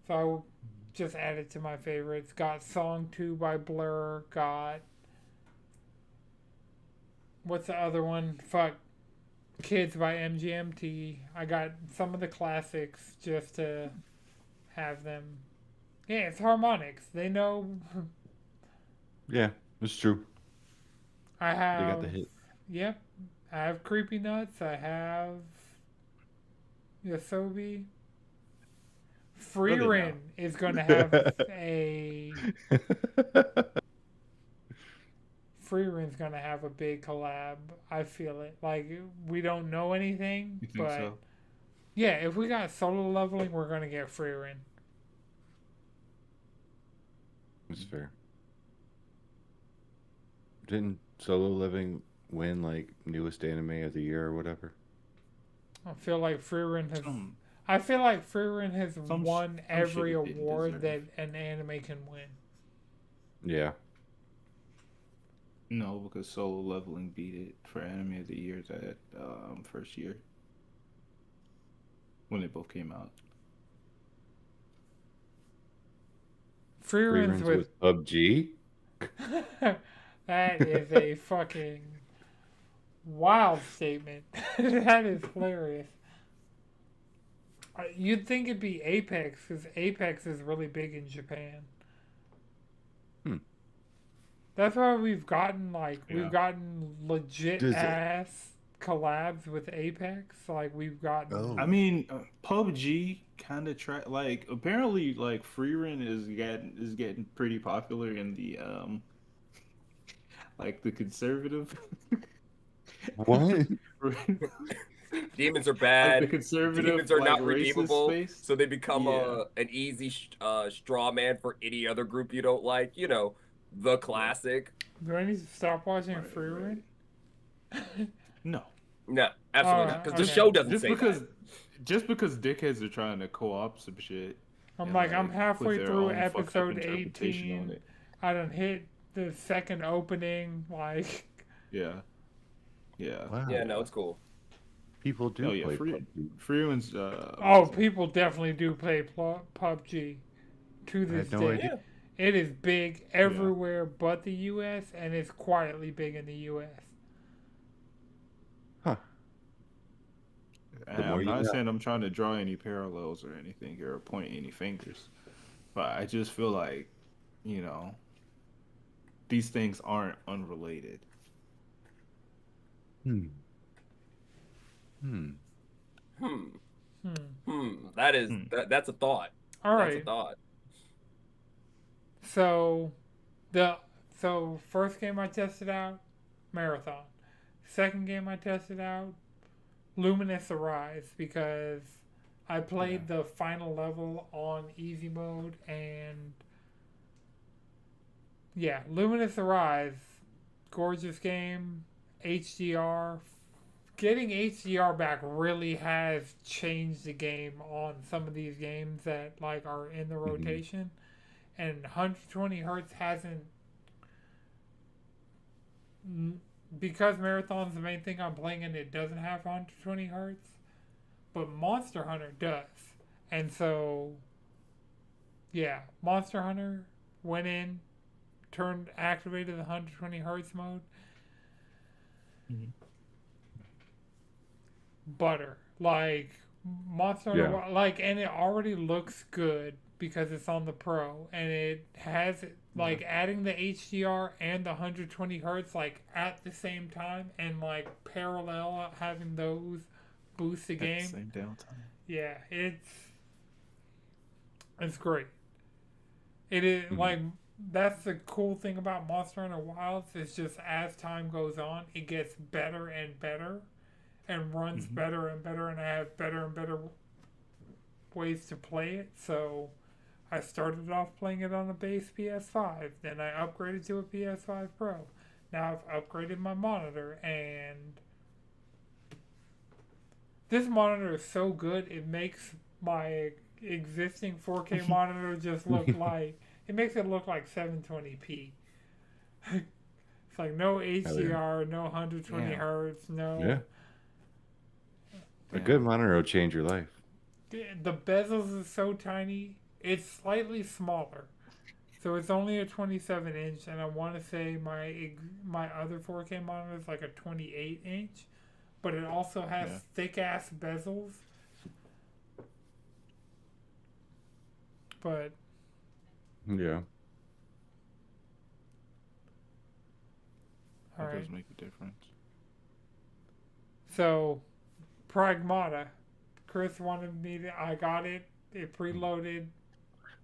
So I just added to my favorites. Got Song 2 by Blur. Got. What's the other one? Fuck. Kids by MGMT. I got some of the classics just to have them. Yeah, it's harmonics. They know. Yeah, it's true. I They got have. the hit. Yep. I have Creepy Nuts. I have Yosobi. Freerin is going to have a. Freerin's going to have a big collab. I feel it. Like, we don't know anything, You think but. so? Yeah, if we got solo leveling, we're going to get Freerin. It's fair. Didn't Solo Living win like newest anime of the year or whatever? I feel like Freerin has. Some, I feel like Freerin has some won every shit it didn't award that deserve. an anime can win. Yeah. No, because Solo Leveling beat it for Anime of the Year that first year when they both came out. Freerin's Reruns with. with PUBG. That is a fucking wild statement. That is hilarious. You'd think it'd be Apex because Apex is really big in Japan. That's why we've gotten Yeah. legit Does it? ass collabs with Apex. Like we've gotten I Oh. mean, PUBG kind of try like apparently like free run is getting pretty popular in the like the conservative What? Demons are like the bad. conservative Demons are like not racist redeemable, space. so they become Yeah, an easy straw man for any other group you don't like. You know, the yeah, classic. do I need to stop watching right, Free right. Run? No, No, absolutely not, because the Okay. show doesn't just say that. because just because dickheads are trying to co-op some shit I'm and like, I'm like put halfway their through own fucked up episode interpretation on 18. it. I done hit the second opening. Like, Yeah, yeah, Yeah, Wow. no, yeah. it's cool. People do Oh yeah, play PUBG. free one's oh, amazing. people definitely do play PUBG to I this had no day. idea. Yeah. It is big Yeah. everywhere but the U.S. and it's quietly big in the U.S. Huh. The And more I'm you not know. saying I'm trying to draw any parallels or anything here or point any fingers, but I just feel like, you know, these things aren't unrelated. Hmm. Hmm. Hmm. Hmm. That is Hmm. that's a thought. All That's a right. thought. So the first game I tested out, Marathon. Second game I tested out, Luminous Arise, because I Yeah. played the final level on easy mode, and yeah, Luminous Arise, gorgeous game, HDR. Getting HDR back really has changed the game on some of these games that like are in the Hmm. rotation, and 120 hertz hasn't, because Marathon's the main thing I'm playing and it doesn't have 120 hertz, but Monster Hunter does. And so, yeah, Monster Hunter went in, activated the 120 hertz mode, Mhm. butter. Like, Monster Yeah. Hunter, like, and it already looks good because it's on the Pro, and it has, Yeah. like, adding the HDR and the 120 hertz, like, at the same time, and, like, parallel having those boost the At the game. same downtime. Yeah, it's great. It is Mhm. like that's the cool thing about Monster Hunter Wilds. It's just as time goes on, it gets better and better, and runs Hmm. better and better, and I have better and better ways to play it. So I started off playing it on a base PS5, then I upgraded to a PS5 Pro. Now I've upgraded my monitor, and this monitor is so good it makes my existing 4K monitor just look like it makes it look like 720p. It's like no Hell yeah. HDR, no 120 Damn. hertz, Yeah. no. A good Damn. monitor will change your life. The bezels is so tiny. It's slightly smaller, so it's only a 27 inch, and I want to say my other 4K monitor is like a 28 inch, but it also has Yeah. thick ass bezels. But Yeah. all That right, does make a difference. so Pragmata. Chris wanted me to. I got it. It preloaded.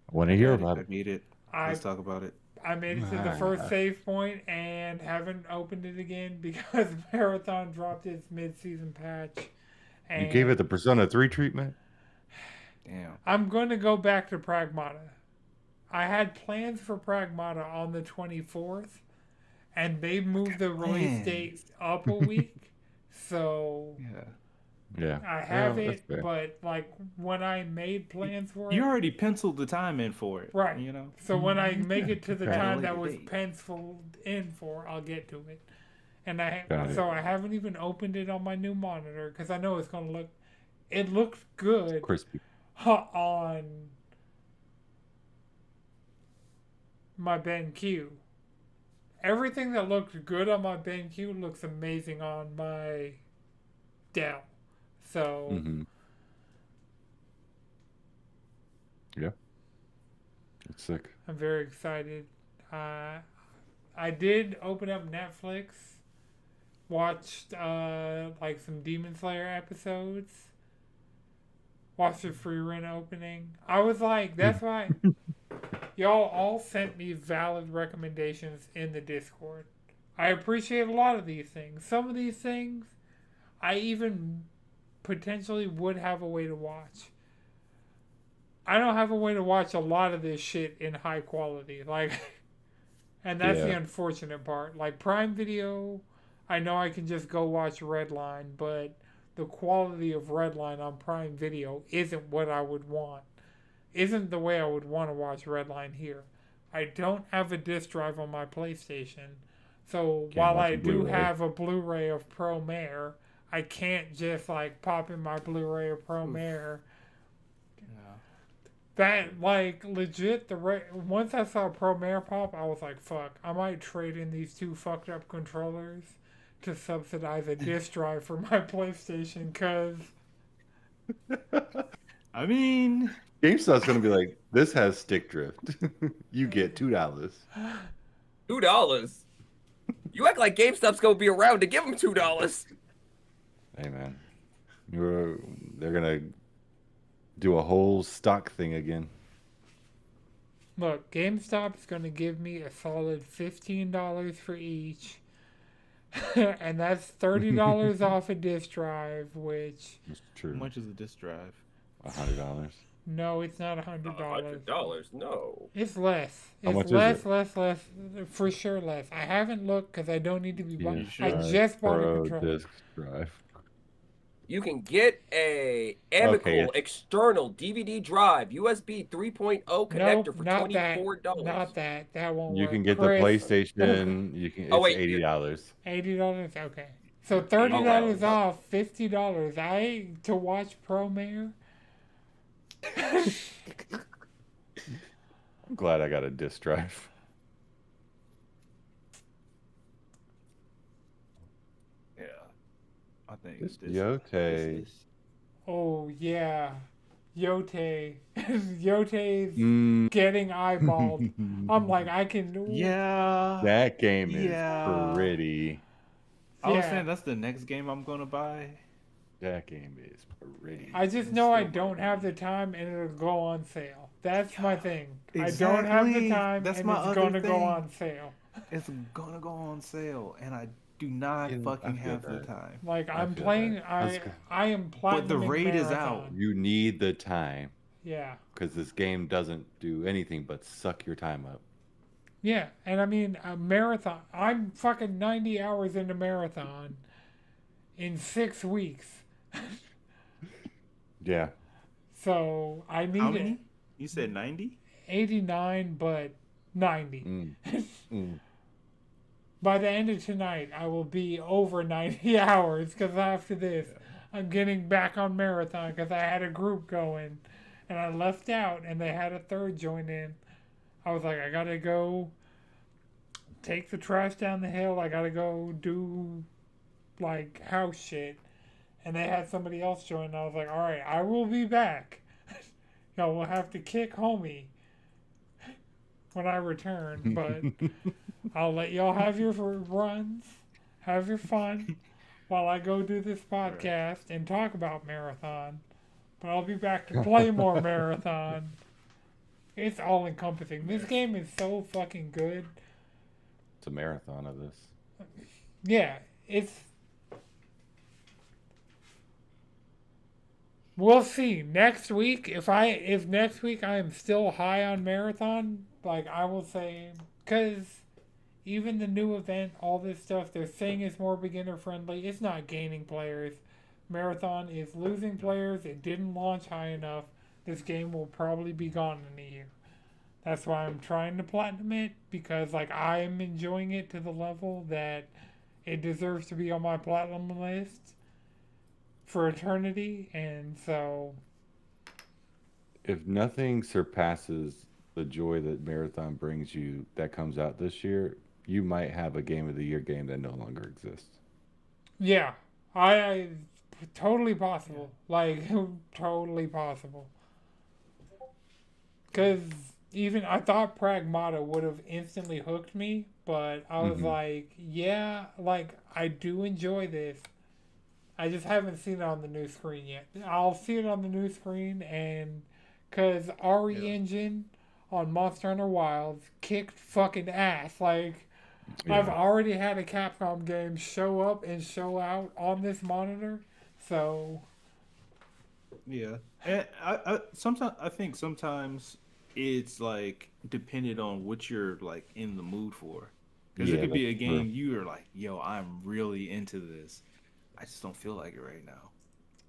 I want I to hear got it. about I it. beat it. I Let's talk about it. I made it to the first save point and haven't opened it again because Marathon dropped its mid-season patch. And You gave it the Persona 3 treatment? Damn. I'm going to go back to Pragmata. I had plans for Pragmata on the 24th, and they moved the release date up a week. So Yeah. Yeah. I have Well, that's it, fair. but like when I made plans for You it, already penciled the time in for it. right. You know? So when I make it to the Okay. time At a that later was date. penciled in for, I'll get to it. And Got it. so I haven't even opened it on my new monitor because I know it's gonna look. It looks good Crispy. on my BenQ. Everything that looked good on my BenQ looks amazing on my Dell. So Mm-hmm. Yeah. It's sick. I'm very excited. I did open up Netflix, watched like some Demon Slayer episodes, watched the free run opening. I was like, that's why y'all all sent me valid recommendations in the Discord. I appreciate a lot of these things. Some of these things, I even potentially would have a way to watch. I don't have a way to watch a lot of this shit in high quality. Like, and that's the Yeah. unfortunate part. Like Prime Video, I know I can just go watch Redline, but the quality of Redline on Prime Video isn't what I would want. Isn't the way I would want to watch Redline here. I don't have a disc drive on my PlayStation, so Can't while watch I a do Blu-ray. have a Blu-ray of Pro Mare, I can't just like pop in my Blu-ray of Pro Oof. Mare. Yeah. That like legit once I saw Pro Mare pop, I was like, fuck, I might trade in these two fucked up controllers to subsidize a disc drive for my PlayStation, cause I mean, GameStop's gonna be like, this has stick drift. You get $2. $2. You act like GameStop's gonna be around to give them $2. Hey man, they're gonna do a whole stock thing again. look, GameStop's gonna give me a solid $15 for each. And that's $30 off a disc drive, which It's how true. much is a disc drive? $100. no, it's not $100. $100? No. It's less. How It's much is less, it? less, for sure less. I haven't looked because I don't need to be buying. PS I Drive just bought a Pro controller. disc drive. You can get a Amical it's- external DVD drive USB 3.0 connector Nope, for not that. $24. Not that. That won't You work. can get the Chris, PlayStation. You can. Oh, It's wait, $80. $80. Okay. So $30 Okay. off, $50. To watch Pro Mare. I'm glad I got a disc drive. Yeah. I think This this Yote. is Oh yeah, Yote. Yote's Mm. getting eyeballed. I'm like, I can. yeah. That game Yeah. is pretty. I was Yeah. saying that's the next game I'm gonna buy. That game is pretty. I just It's know I still don't my have the game. time and it'll go on sale. That's my Yeah, thing. I don't have the exactly. time That's and my it's other gonna go thing. on sale. It's gonna go on sale, and I do not Yeah, I fucking feel have the that. time. Like I I'm feel playing. that. I was I am But the platinum raid is marathon. out. You need the time Yeah, because this game doesn't do anything but suck your time up. yeah, and I mean a marathon. I'm fucking 90 hours into marathon in 6 weeks. Yeah. So I need How it. many? You said 90? 89, but 90. Mm. Mm. By the end of tonight, I will be over 90 hours because after this, I'm getting back on marathon because I had a group going and I left out and they had a third join in. I was like, I gotta go take the trash down the hill. I gotta go do like house shit. And they had somebody else join. And I was like, all right, I will be back. Y'all will have to kick homie when I return, but I'll let y'all have your runs, have your fun, while I go do this podcast and talk about marathon. But I'll be back to play more marathon. It's all encompassing. This game is so fucking good. It's a marathon of this. Yeah, it's. We'll see next week. If next week I am still high on marathon, like I will say, because even the new event, all this stuff, they're saying it's more beginner friendly. It's not gaining players. Marathon is losing players. It didn't launch high enough. This game will probably be gone in a year. That's why I'm trying to platinum it, because like I am enjoying it to the level that it deserves to be on my platinum list for eternity. And so If nothing surpasses the joy that Marathon brings you that comes out this year, you might have a Game of the Year game that no longer exists. yeah, I totally possible. Like totally possible. Because even I thought Pragmata would have instantly hooked me, but I was Mm-hmm. like, yeah, like I do enjoy this. I just haven't seen it on the new screen yet. I'll see it on the new screen, and because RE Yeah. Engine on Monster Hunter Wilds kicked fucking ass. Like, I've Yeah. already had a Capcom game show up and show out on this monitor, so Yeah, and I sometimes I think sometimes it's like dependent on what you're like in the mood for, because it Yeah, could be that's a true. game you are like, yo, I'm really into this. I just don't feel like it right now.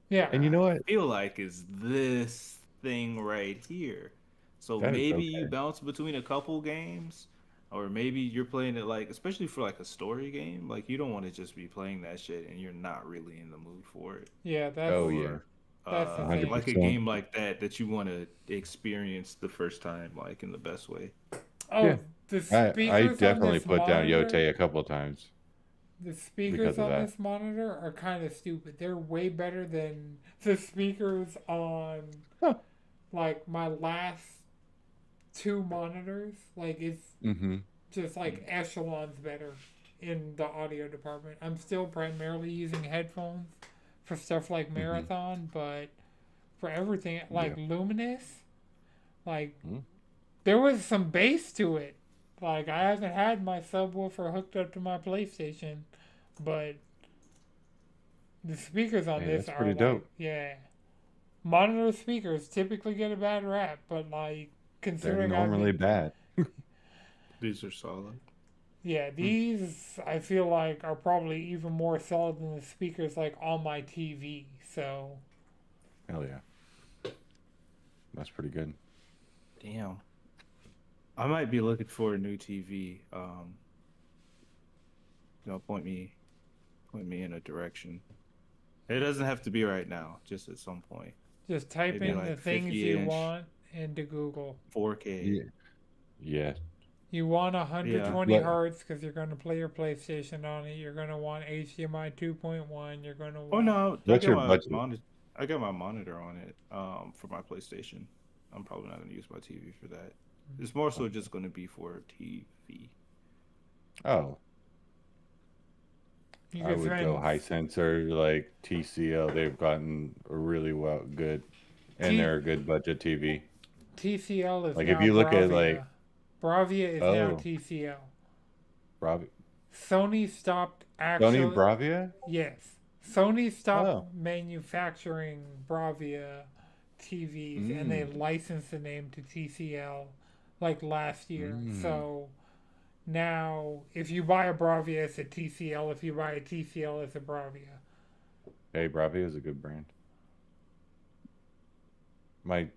yeah, What And you I know what? feel like is this thing right here. So That is maybe you okay. bounce between a couple games, or maybe you're playing it like, especially for like a story game, like you don't want to just be playing that shit and you're not really in the mood for it, yeah, Oh yeah, or that's the hundred thing. like a percent. game like that that you want to experience the first time, like in the best way. Yeah, Oh, the I speakers on definitely this put down monitor, Yote a couple of times the speakers because of on that. this monitor are kind of stupid. They're way better than the speakers on Huh. like my last two monitors. Like it's Mm-hmm. just like echelons better in the audio department. I'm still primarily using headphones for stuff like Mm-hmm. Marathon, but for everything like Yeah. Luminous, like Mm-hmm. there was some bass to it. Like I haven't had my subwoofer hooked up to my PlayStation, but the speakers on Hey, this that's are pretty like, dope. yeah. Monitor speakers typically get a bad rap, but like They're considering I've normally been, bad. These are solid. yeah, Hmm. these I feel like are probably even more solid than the speakers like on my TV. So Hell yeah, that's pretty good. Damn, I might be looking for a new TV. Point me in a direction. It doesn't have to be right now, just at some point. just type Maybe in the like things 50 you inch, want into Google. 4K. Yeah. Yeah. You want Yeah. 120 Let, hertz because you're going to play your PlayStation on it. You're going to want HDMI 2.1. You're going to Oh want. no, I what's got your my budget? monitor. I got my monitor on it. For my PlayStation. I'm probably not gonna use my TV for that. It's more so just gonna be for TV. Oh, You I can would go spend. high sensor like TCL. They've gotten really well good, and T- they're a good budget TV. TCL is Like if now you look at like, Bravia. Bravia is now oh, TCL. Bravi, Sony stopped Sony actually. Bravia. Yes. Sony stopped Oh, manufacturing Bravia TVs and they mm, licensed the name to TCL like last year. mm. So now, if you buy a Bravia, it's a TCL. If you buy a TCL, it's a Bravia. Hey, Bravia is a good brand. My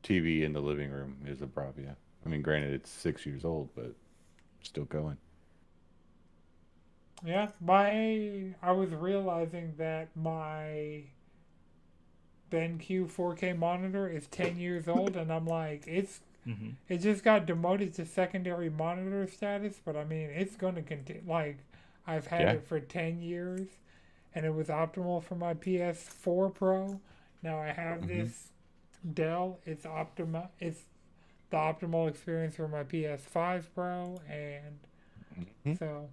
TV in the living room is a Bravia. I mean, granted, it's 6 years old, but still going. Yeah, I was realizing that my BenQ 4K monitor is 10 years old, and I'm like, Mm-hmm. it just got demoted to secondary monitor status, but I mean, it's going to continue. Like, I've had Yeah. it for 10 years, and it was optimal for my PS4 Pro. Now I have Hmm. this Dell. It's the optimal experience for my PS5 Pro, and Hmm. so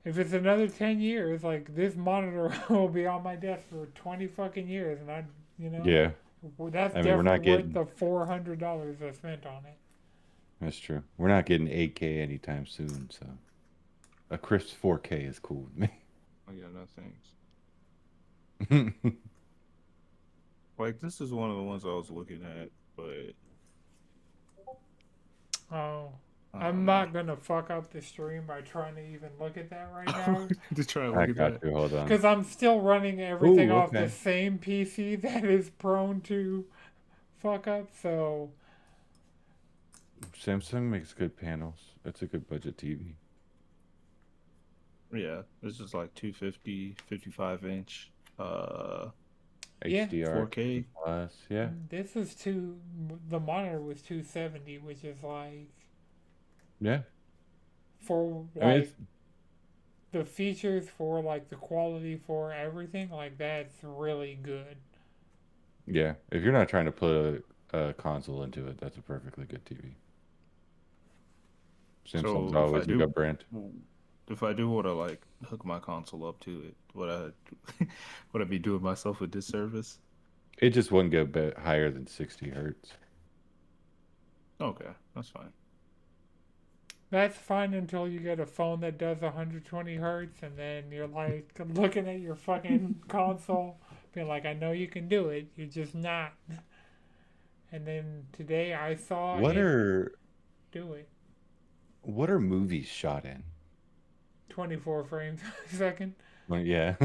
if it's another 10 years, like this monitor will be on my desk for 20 fucking years, and you know, Yeah. that's I mean, we're definitely not worth getting. the $400 I spent on it. That's true. We're not getting 8K anytime soon, so a crisp 4K is cool with Oh yeah, no thanks. me. Like this is one of the ones I was looking at, but Oh, I I'm don't know. not gonna fuck up the stream by trying to even look at that right now, Just trying to I look at got that. you. Hold on. because I'm still running everything Oh, off the okay. same PC that is prone to fuck up. So Samsung makes good panels. It's a good budget TV. Yeah, this is like 250, 55 inch, yeah, HDR 4K. plus. Yeah. this is two. The monitor was 270, which is like Yeah. for I mean, like it's the features for like the quality for everything like that's really good. yeah. If you're not trying to put a console into it, that's a perfectly good TV. Samsung's So always a good brand. if I do want to like hook my console up to it, would I would I be doing myself a disservice? It just wouldn't go a bit higher than 60 hertz. Okay, that's fine. That's fine until you get a phone that does 120 hertz, and then you're like looking at your fucking console, being like, I know you can do it, you're just not. And then today I saw What it are do it. what are movies shot in? 24 frames a second. Well, yeah.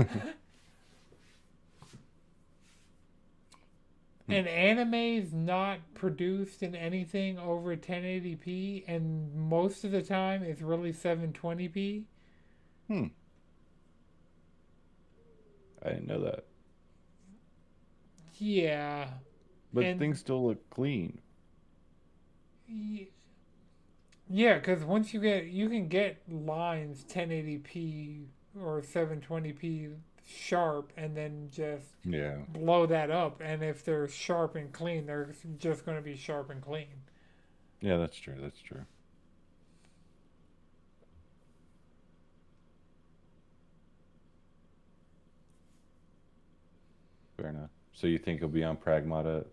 And anime's not produced in anything over 1080p, and most of the time it's really 720p. Hmm. I didn't know that. Yeah, But and things still look clean. yeah, because once you can get lines 1080p or 720p sharp, and then just Yeah. blow that up. And if they're sharp and clean, they're just going to be sharp and clean. Yeah, that's true. That's true. Fair enough. So you think it'll be on Pragmata?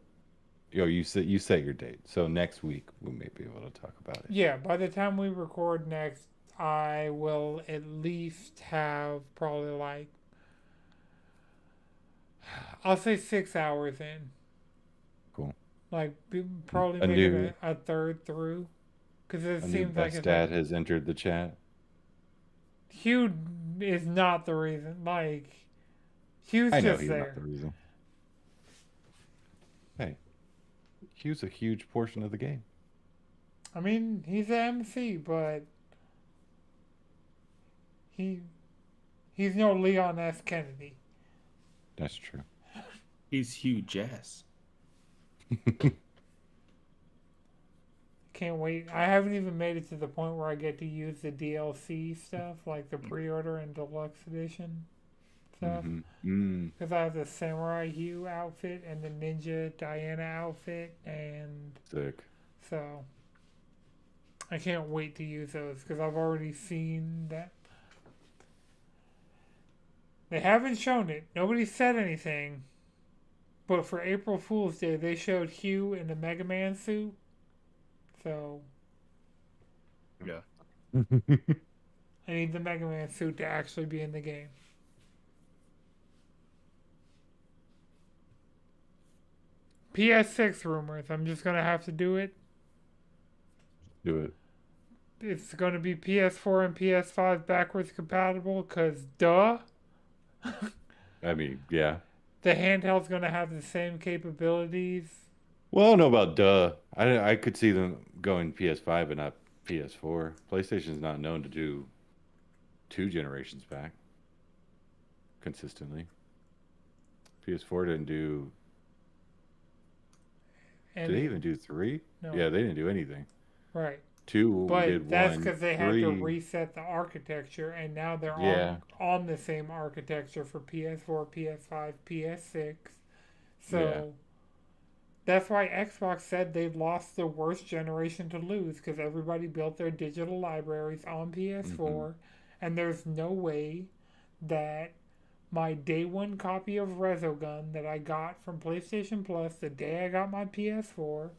Yo, you set your date. So next week we may be able to talk about it. Yeah, by the time we record next, I will at least have probably like, I'll say 6 hours in. Cool. Like, probably A make it new a third through. Because it a new seems like best it's like, dad has entered the chat. Hugh is not the reason. Like, Hugh's I know just he's not there. the reason. Hey, Hugh's a huge portion of the game. I mean, he's the MC, but he he's no Leon S. Kennedy. That's true. He's Hugh Jass. Can't wait. I haven't even made it to the point where I get to use the DLC stuff, like the pre-order and deluxe edition stuff. Because I have the Samurai Hugh outfit and the Ninja Diana outfit, and Sick. so I can't wait to use those because I've already seen that. They haven't shown it. Nobody said anything. But for April Fool's Day, they showed Hugh in the Mega Man suit. So Yeah. I need the Mega Man suit to actually be in the game. PS6 rumors. I'm just gonna have to do it. Do it. It's gonna be PS4 and PS5 backwards compatible. Cause duh, I mean, yeah. the handheld's gonna have the same capabilities. Well, I don't know about duh. I could see them going PS5 and not PS4. PlayStation's not known to do 2 generations back consistently. PS4 didn't do. And Did they even do 3? no, Yeah, they didn't do anything. right. 2 But did that's 1. because they had 3. to reset the architecture, and now they're Yeah. on the same architecture for PS4, PS5, PS6. So Yeah. that's why Xbox said they've lost the worst generation to lose because everybody built their digital libraries on PS4, and there's no way that my day one copy of Resogun that I got from PlayStation Plus the day I got my PS4,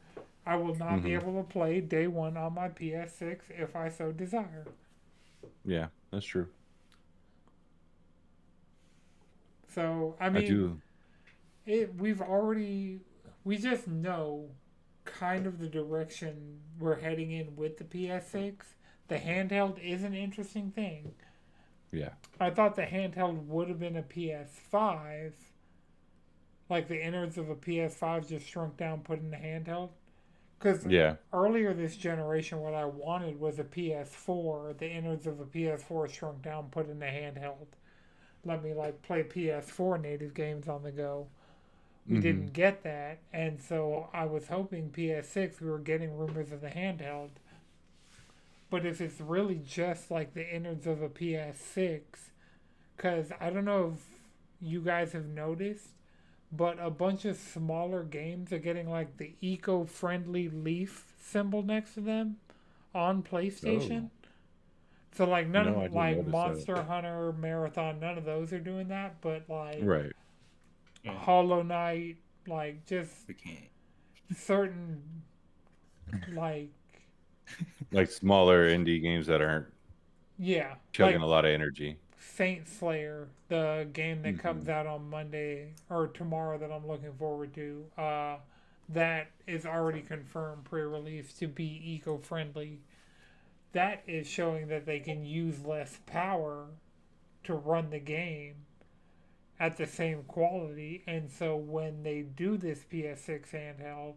I will not be able to play day one on my PS6 if I so desire. Yeah, that's true. So, I I mean, do. we just know kind of the direction we're heading in with the PS6. The handheld is an interesting thing. Yeah. I thought the handheld would have been a PS5, like the innards of a PS5 just shrunk down, put in the handheld. Because Yeah. earlier this generation, what I wanted was a PS4, the innards of a PS4 shrunk down, put in the handheld. Let me like play PS4 native games on the go. We didn't get that, and so I was hoping PS6. We were getting rumors of the handheld, but if it's really just like the innards of a PS6, because I don't know if you guys have noticed, but a bunch of smaller games are getting like the eco-friendly leaf symbol next to them on Oh, PlayStation. So like none no, I of didn't like notice that. Monster Hunter, Marathon, none of those are doing that, but like Right. Yeah, Hollow Knight, like just we can't. certain like Like smaller indie games that aren't yeah, chugging like a lot of energy. Saint Slayer, the game that Hmm. comes out on Monday or tomorrow that I'm looking forward to. That is already confirmed pre-release to be eco-friendly. That is showing that they can use less power to run the game at the same quality, and so when they do this PS6 handheld,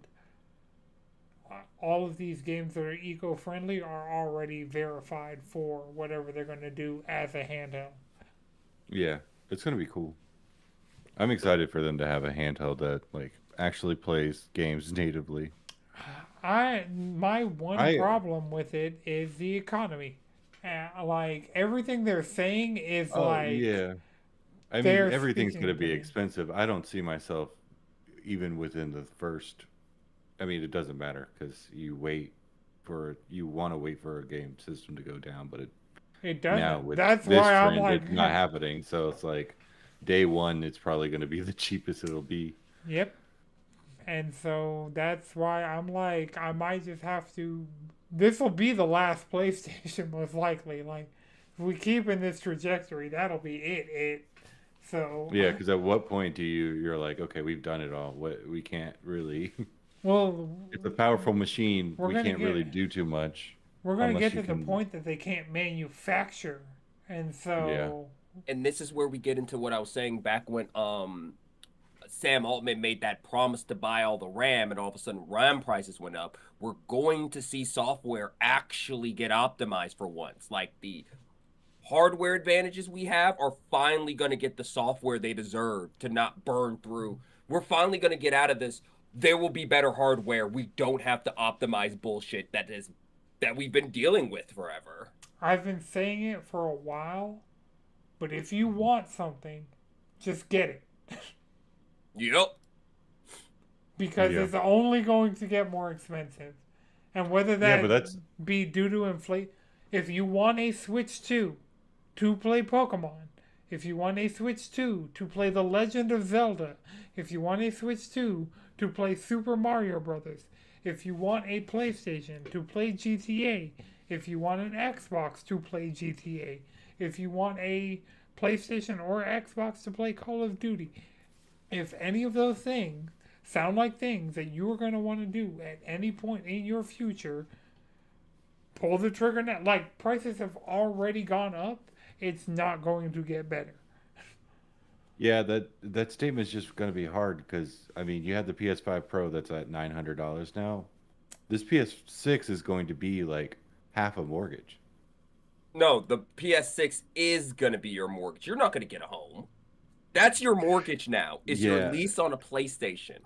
all of these games that are eco-friendly are already verified for whatever they're going to do as a handheld. Yeah, it's gonna be cool. I'm excited for them to have a handheld that like actually plays games natively. I my one I problem with it is the economy. Like everything they're saying is Oh like yeah. I mean, they're everything's speaking gonna to be me. expensive. I don't see myself even within the first. I mean, it doesn't matter because you want to wait for a game system to go down, but It now doesn't. with That's this why I'm trend, like, it's not happening. So it's like day one, it's probably going to be the cheapest it'll be. yep. And so that's why I'm like, I might just have to. This will be the last PlayStation, most likely. Like, if we keep in this trajectory, that'll be it. So, Yeah, because at what point do you're like, okay, we've done it all. What we can't really. well, It's a powerful machine. we're We gonna can't really get do too much we're gonna unless get you to the can. point that they can't manufacture, and Yeah. so And this is where we get into what I was saying back when Sam Altman made that promise to buy all the RAM, and all of a sudden RAM prices went up. We're going to see software actually get optimized for once. Like the hardware advantages we have are finally going to get the software they deserve to not burn through. We're finally going to get out of this. There will be better hardware. We don't have to optimize bullshit that we've been dealing with forever. I've been saying it for a while. But if you want something, just get it Yep. because Yeah. it's only going to get more expensive. And whether Yeah, but that that's be due to inflation, if you want a Switch 2 to play Pokemon, if you want a Switch 2 to play The Legend of Zelda, if you want a Switch 2 to play Super Mario Brothers, if you want a PlayStation to play GTA, if you want an Xbox to play GTA, if you want a PlayStation or Xbox to play Call of Duty, if any of those things sound like things that you are going to want to do at any point in your future, pull the trigger now. Like, prices have already gone up, it's not going to get better. Yeah, that statement is just going to be hard because I mean, you have the PS5 Pro that's at $900 now. This PS6 is going to be like half a mortgage. No, the PS6 is going to be your mortgage. You're not going to get a home. That's your mortgage now. Is your Yeah, lease on a PlayStation.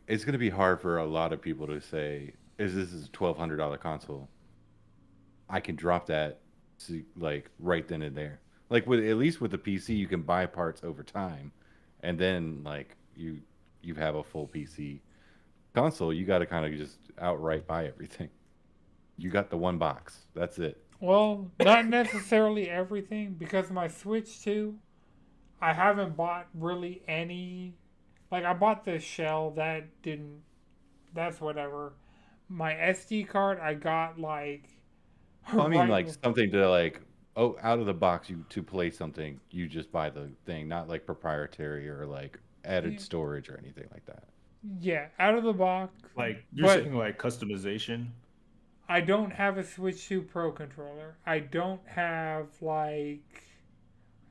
it's going to be hard for a lot of people to say, "Is this is a $1,200 console? I can drop that, like right then and there." Like with at least with the PC, you can buy parts over time, and then like you have a full PC console. You got to kind of just outright buy everything. You got the one box. That's it. Well, not necessarily everything, because my Switch 2, I haven't bought really any. Like, I bought the shell, that didn't. That's whatever. My SD card, I got like. Well, I mean, right. like something to like, oh, out of the box, you to play something, you just buy the thing, not like proprietary or like added storage or anything like that. Yeah, out of the box. Like you're But saying, like customization. I don't have a Switch 2 Pro controller. I don't have like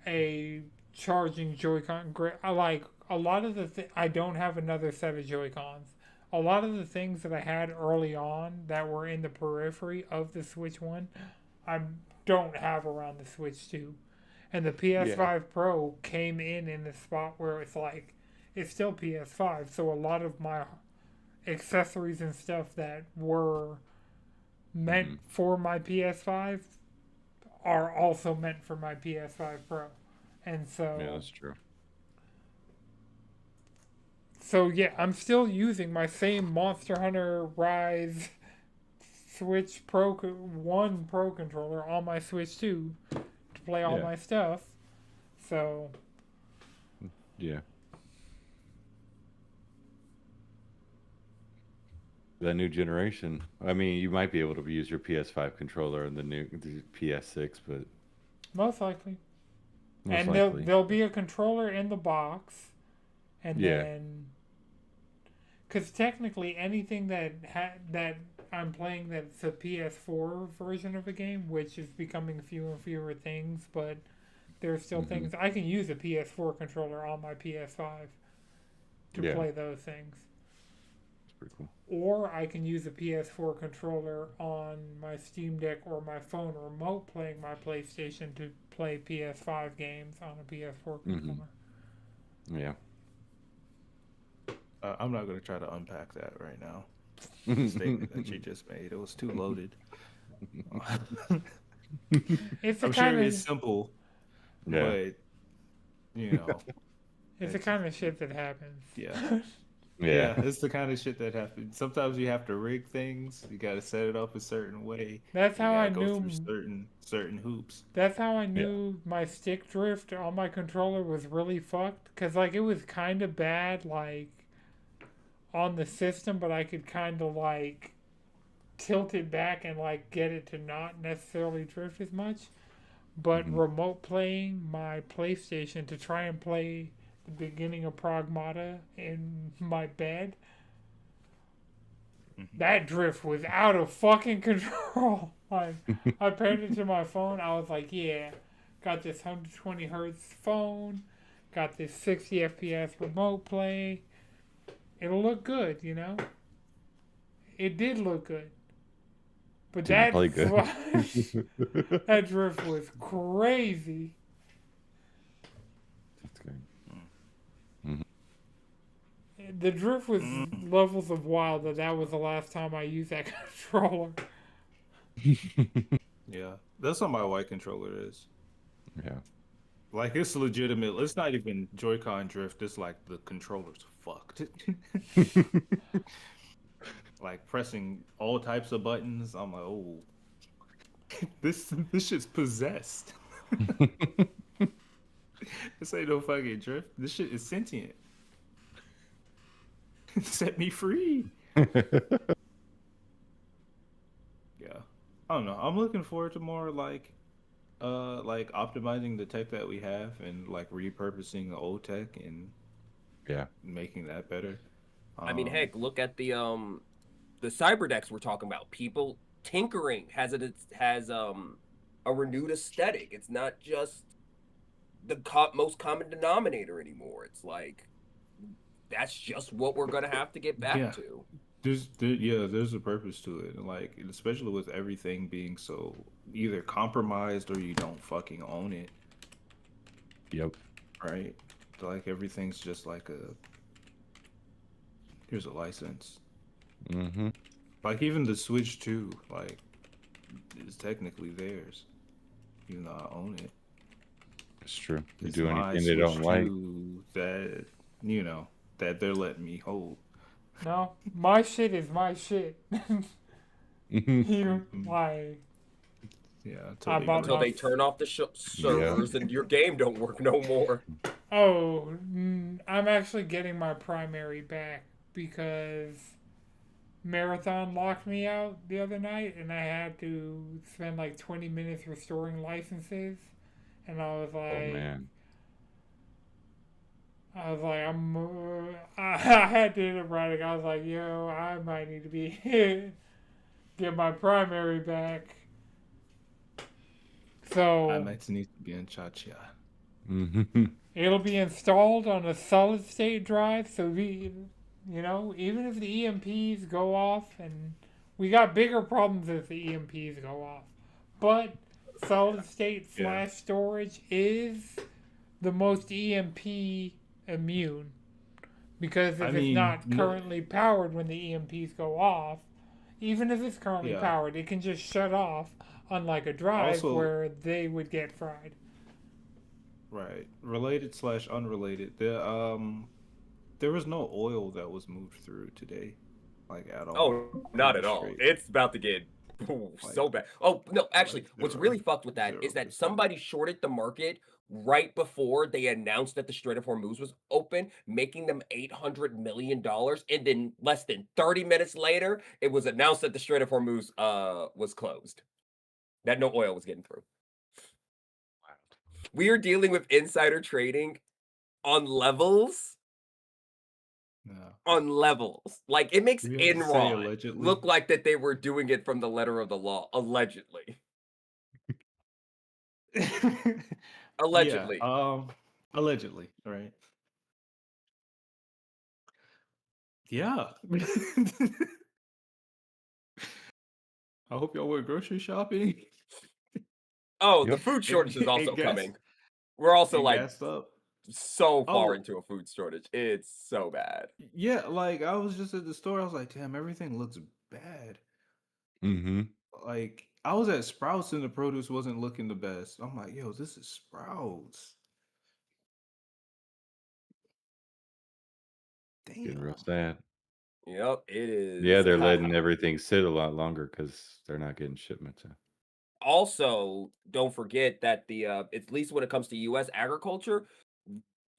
a charging Joy-Con. I like a lot of I don't have another set of Joy-Cons. A lot of the things that I had early on that were in the periphery of the Switch 1, I don't have around the Switch 2. And the Yeah. PS5 Pro came in the spot where it's like it's still PS5, so a lot of my accessories and stuff that were meant Hmm. for my PS5 are also meant for my PS5 Pro. And Yeah, so that's true. yeah, I'm still using my same Monster Hunter Rise Switch Pro one Pro controller on my Switch 2 to play all Yeah. my stuff. So Yeah. The new generation. I mean, you might be able to use your PS5 controller in the PS6, but most likely, most and likely. there'll be a controller in the box, and Yeah. then because technically anything that I'm playing that's a PS4 version of a game, which is becoming fewer and fewer things, but there's still things I can use a PS4 controller on my PS5 to Yeah. play those things. It's pretty cool. Or I can use a PS4 controller on my Steam Deck or my phone remote playing my PlayStation to play PS5 games on a PS4 controller. Yeah. I'm not going to try to unpack that right now. The statement that you just made, it was too loaded. It's the I'm sure kind it's of simple, Yeah. but you know, it's the it's kind of shit that happens. yeah. Yeah. Yeah, it's the kind of shit that happens. Sometimes you have to rig things. You got to set it up a certain way. That's You how got I to go knew. through certain hoops. That's how I knew my stick drift on my controller was really fucked. Cause like it was kind of bad, like on the system, but I could kind of like tilt it back and like get it to not necessarily drift as much. But remote playing my PlayStation to try and play the beginning of Pragmata in my bed, that drift was out of fucking control. Like, I paired it to my phone. I was like, yeah, got this 120 hertz phone, got this 60 FPS remote play. It'll look good, you know? It did look good. But Didn't play good. that drift was crazy. That's good. The drift was levels of wild that was the last time I used that controller. Yeah, that's what my white controller is. Yeah. Like it's legitimate. It's not even Joy-Con drift. It's like the controller's fucked. Like pressing all types of buttons. I'm like, oh, this shit's possessed. This ain't no fucking drift. This shit is sentient. Set me free. Yeah. I don't know. I'm looking forward to more like optimizing the tech that we have and like repurposing the old tech and Yeah. making that better. I mean, heck, look at the cyber decks we're talking about. People tinkering has a renewed aesthetic. It's not just the most common denominator anymore. It's like that's just what we're gonna have to get back to. There's a purpose to it, and like especially with everything being so either compromised or you don't fucking own it. Yep. Right? Like everything's just like here's a license. Mm-hmm. Like even the Switch 2, like is technically theirs, even though I own it. It's true. You It's do my anything they don't Switch like. 2 that that they're letting me hold. No, my shit is my shit. You like Yeah, I bought Until my they turn off the servers and your game don't work no more. Oh, I'm actually getting my primary back because Marathon locked me out the other night and I had to spend like 20 minutes restoring licenses. And I was like, Oh man. I had to hit it right. I was like, yo, I might need to be get my primary back. So I might need to be in Cha-Cha. Mm-hmm. it'll be installed on a solid state drive. So even if the EMPs go off, and we got bigger problems if the EMPs go off, but solid state flash storage is the most EMP immune because if it's not currently powered when the EMPs go off, even if it's currently powered, it can just shut off, unlike a drive where they would get fried. Right. Related / unrelated. There was no oil that was moved through today, like at all. Oh, not at all. Straight. It's about to get Ooh, Like, so bad. Oh no, actually, what's zero, really fucked with that is that 0%. somebody shorted the market right before they announced that the Strait of Hormuz was open, making them $800 million, and then less than 30 minutes later, it was announced that the Strait of Hormuz was closed. That no oil was getting through. We are dealing with insider trading on levels No. Like it makes Do we have to say Enron allegedly? look like that they were doing it from the letter of the law, allegedly. Yeah. Allegedly. Allegedly, right? Yeah. I hope y'all went grocery shopping Oh, the Yep. food and, shortage is and also gas coming. We're also and like gassed up. so far Oh, into a food shortage. It's so bad. yeah. Like I was just at the store. I was like, damn, everything looks bad. Mm-hmm. Like I was at Sprouts and the produce wasn't looking the best. I'm like, yo, this is Sprouts. Getting real Damn. sad. Yep, it Yeah, is. they're letting everything sit a lot longer because they're not getting shipments in. Also, don't forget that at least when it comes to US agriculture,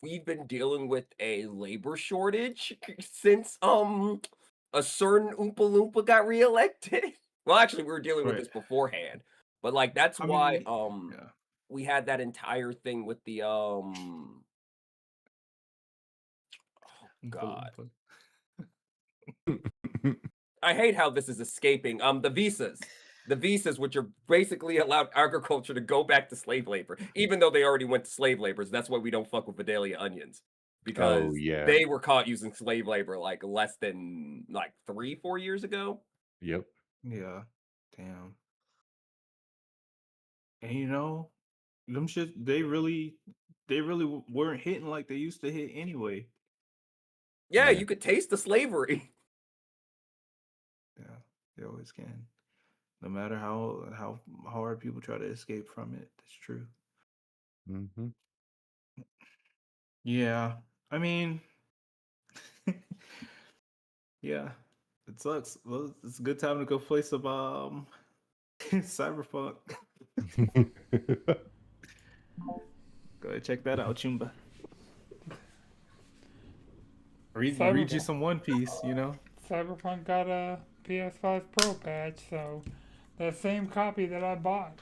we've been dealing with a labor shortage since a certain Oompa Loompa got reelected. Well, actually, we were dealing with Right. this beforehand, but like that's I why mean, yeah. we had that entire thing with the oh Oompa god. Loompa. I hate how this is escaping. The visas. The visas, which are basically allowed agriculture to go back to slave labor, even though they already went to slave labor. So that's why we don't fuck with Vidalia onions. Oh Because yeah. they were caught using slave labor like less than like 3, 4 years ago. Yep. Yeah. Damn. And you know, them shit they really weren't hitting like they used to hit anyway. Yeah, Yeah. you could taste the slavery. Yeah, they always can. No matter how hard people try to escape from it, that's true. Mm-hmm. Yeah, I mean, yeah, it sucks. Well, it's a good time to go play some Cyberpunk. Go ahead, check that out, Chumba. Read you Cyberpunk. some One Piece, you know. Cyberpunk got a PS5 Pro patch, so that same copy that I bought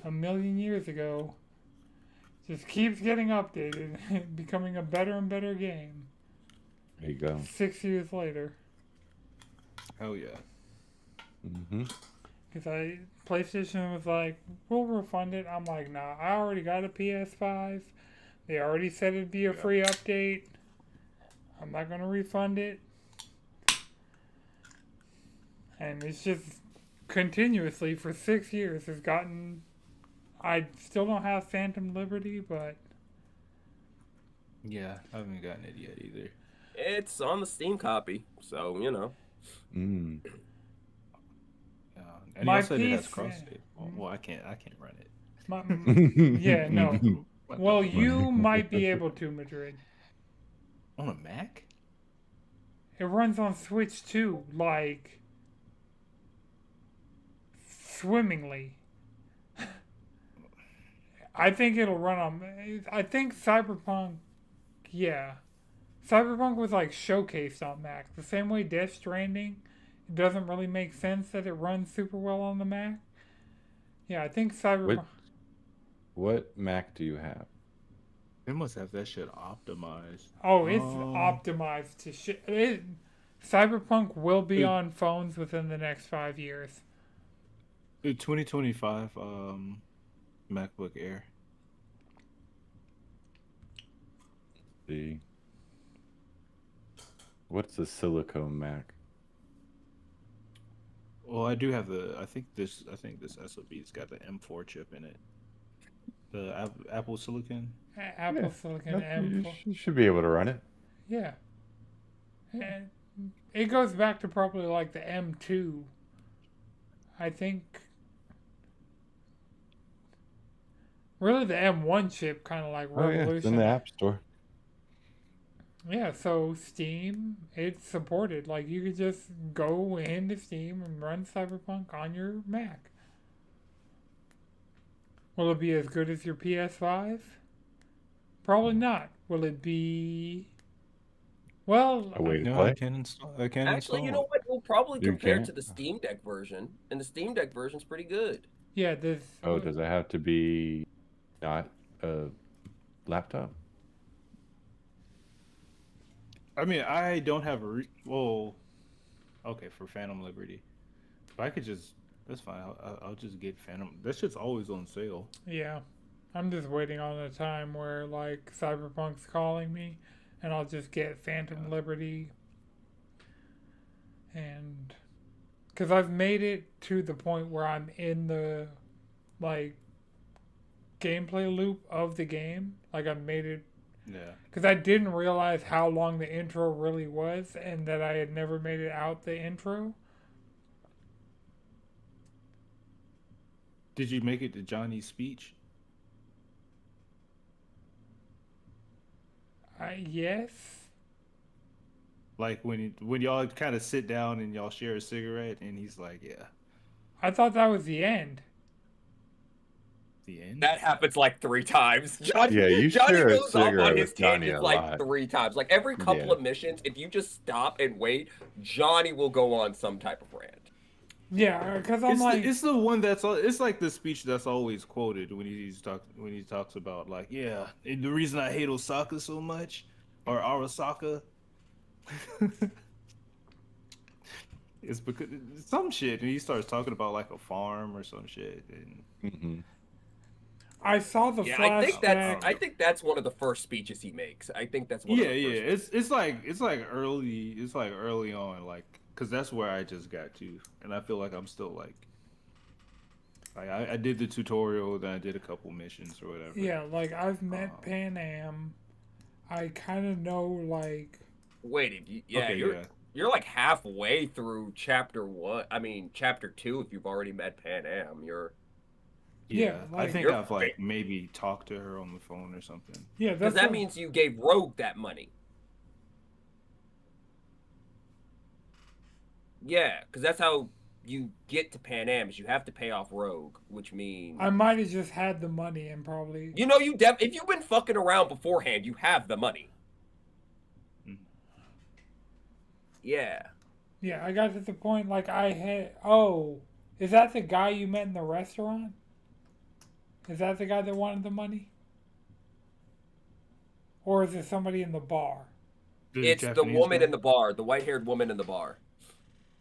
a million years ago just keeps getting updated, becoming a better and better game. There you go. 6 years later, Hell yeah. Mm-hmm. because PlayStation was like, we'll refund it. I'm like, nah, I already got a PS5. They already said it'd be a Yeah. free update. I'm not gonna refund it. And it's just continuously for 6 years has gotten. I still don't have Phantom Liberty, but Yeah, I haven't gotten it yet either. It's on the Steam copy, so you know. Mm. Yeah, and y'all my said it has PC. cross save. Well, I can't run it. My, yeah, no. My Well, computer. you might be able to, Madrid. On a Mac? It runs on Switch too, like swimmingly. I think it'll run on. I think Cyberpunk. Yeah, Cyberpunk was like showcased on Mac. The same way Death Stranding. It doesn't really make sense that it runs super well on the Mac. Yeah, I think What Cyberpunk. what Mac do you have? They must have that shit optimized. Oh, it's optimized to shit. Cyberpunk will be It, on phones within the next 5 years. 2025 MacBook Air. The what's the silicone Mac? Well, I do have the. I think this SOB's got the M4 chip in it. The Apple Silicon. Apple Yeah, Silicon you M4. you should be able to run it. Yeah. And it goes back to probably like the M2. I think. Really, the M1 chip kind of like Oh yeah, it's in the revolutionized. App Store. Yeah, so Steam, it's supported. Like, you could just go into Steam and run Cyberpunk on your Mac. Will it be as good as your PS5? Probably not. Will it be. Well, A way to No, I play? can't install. I can't Actually, you install know it. what? We'll probably You compare it can't. to the Steam Deck version, and the Steam Deck version's pretty good. yeah, this. Oh, does it have to be not a laptop? I mean, I don't have a well. Okay, for Phantom Liberty, if I could just, that's fine. I'll just get Phantom. That shit's always on sale. Yeah. I'm just waiting on a time where, like, Cyberpunk's calling me, and I'll just get Phantom Yeah. Liberty. And. Because I've made it to the point where I'm in the, like, gameplay loop of the game. Like, I've made it Yeah. because I didn't realize how long the intro really was, and that I had never made it out the intro. Did you make it to Johnny's speech? Yes, Like when y'all kind of sit down and y'all share a cigarette, and he's like, "Yeah, I thought that was the end. the end." That happens like 3 times. Johnny, Yeah, you Johnny share a goes off cigarette on his with Johnny tangents a like lot. 3 times. Like every couple Yeah. of missions, if you just stop and wait, Johnny will go on some type of rant. Yeah, because I'm It's like, it's the one that's it's like the speech that's always quoted when he talks about like, yeah, and the reason I hate Osaka so much, or Arasaka, is because some shit, and he starts talking about like a farm or some shit, and Hmm. I saw the Yeah, flashback. I think that's one of the first speeches he makes. I think that's one yeah, of the yeah, first. it's like early on, like because that's where I just got to, and I feel like I'm still like I did the tutorial, then I did a couple missions or whatever. Yeah, like I've met Um, Pan Am. I kind of know, like, Wait, if you, yeah, okay, yeah. you're like halfway through chapter 1. I mean, chapter 2 if you've already met Pan Am. yeah, Yeah, I like, think You're I've like maybe talked to her on the phone or something. yeah, because that's that what, means you gave Rogue that money. Yeah, because that's how you get to Pan Am is you have to pay off Rogue, which means I might have just had the money and probably. you know if you've been fucking around beforehand, you have the money. Mhm. Yeah. Yeah, I got to the point, like, I had. Oh, is that the guy you met in the restaurant? Is that the guy that wanted the money? Or is it somebody in the bar? The It's the Japanese woman guy. in the bar, the white-haired woman in the bar.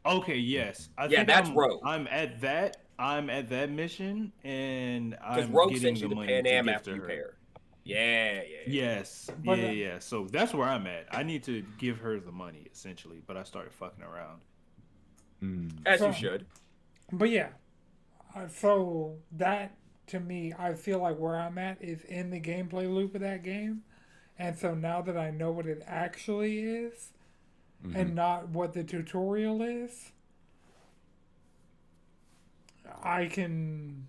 Okay, yes. I Yeah, think that's Rogue. I'm at that mission, and Because I'm Rogue getting sends the you to money Pan to Am give after to you pay her. her. Yeah, yeah, yeah. Yes, yeah, But yeah, yeah. So that's where I'm at. I need to give her the money essentially, but I started fucking around. Mm. As you so, should. but yeah, so that to me, I feel like where I'm at is in the gameplay loop of that game, and so now that I know what it actually is, and not what the tutorial is, I can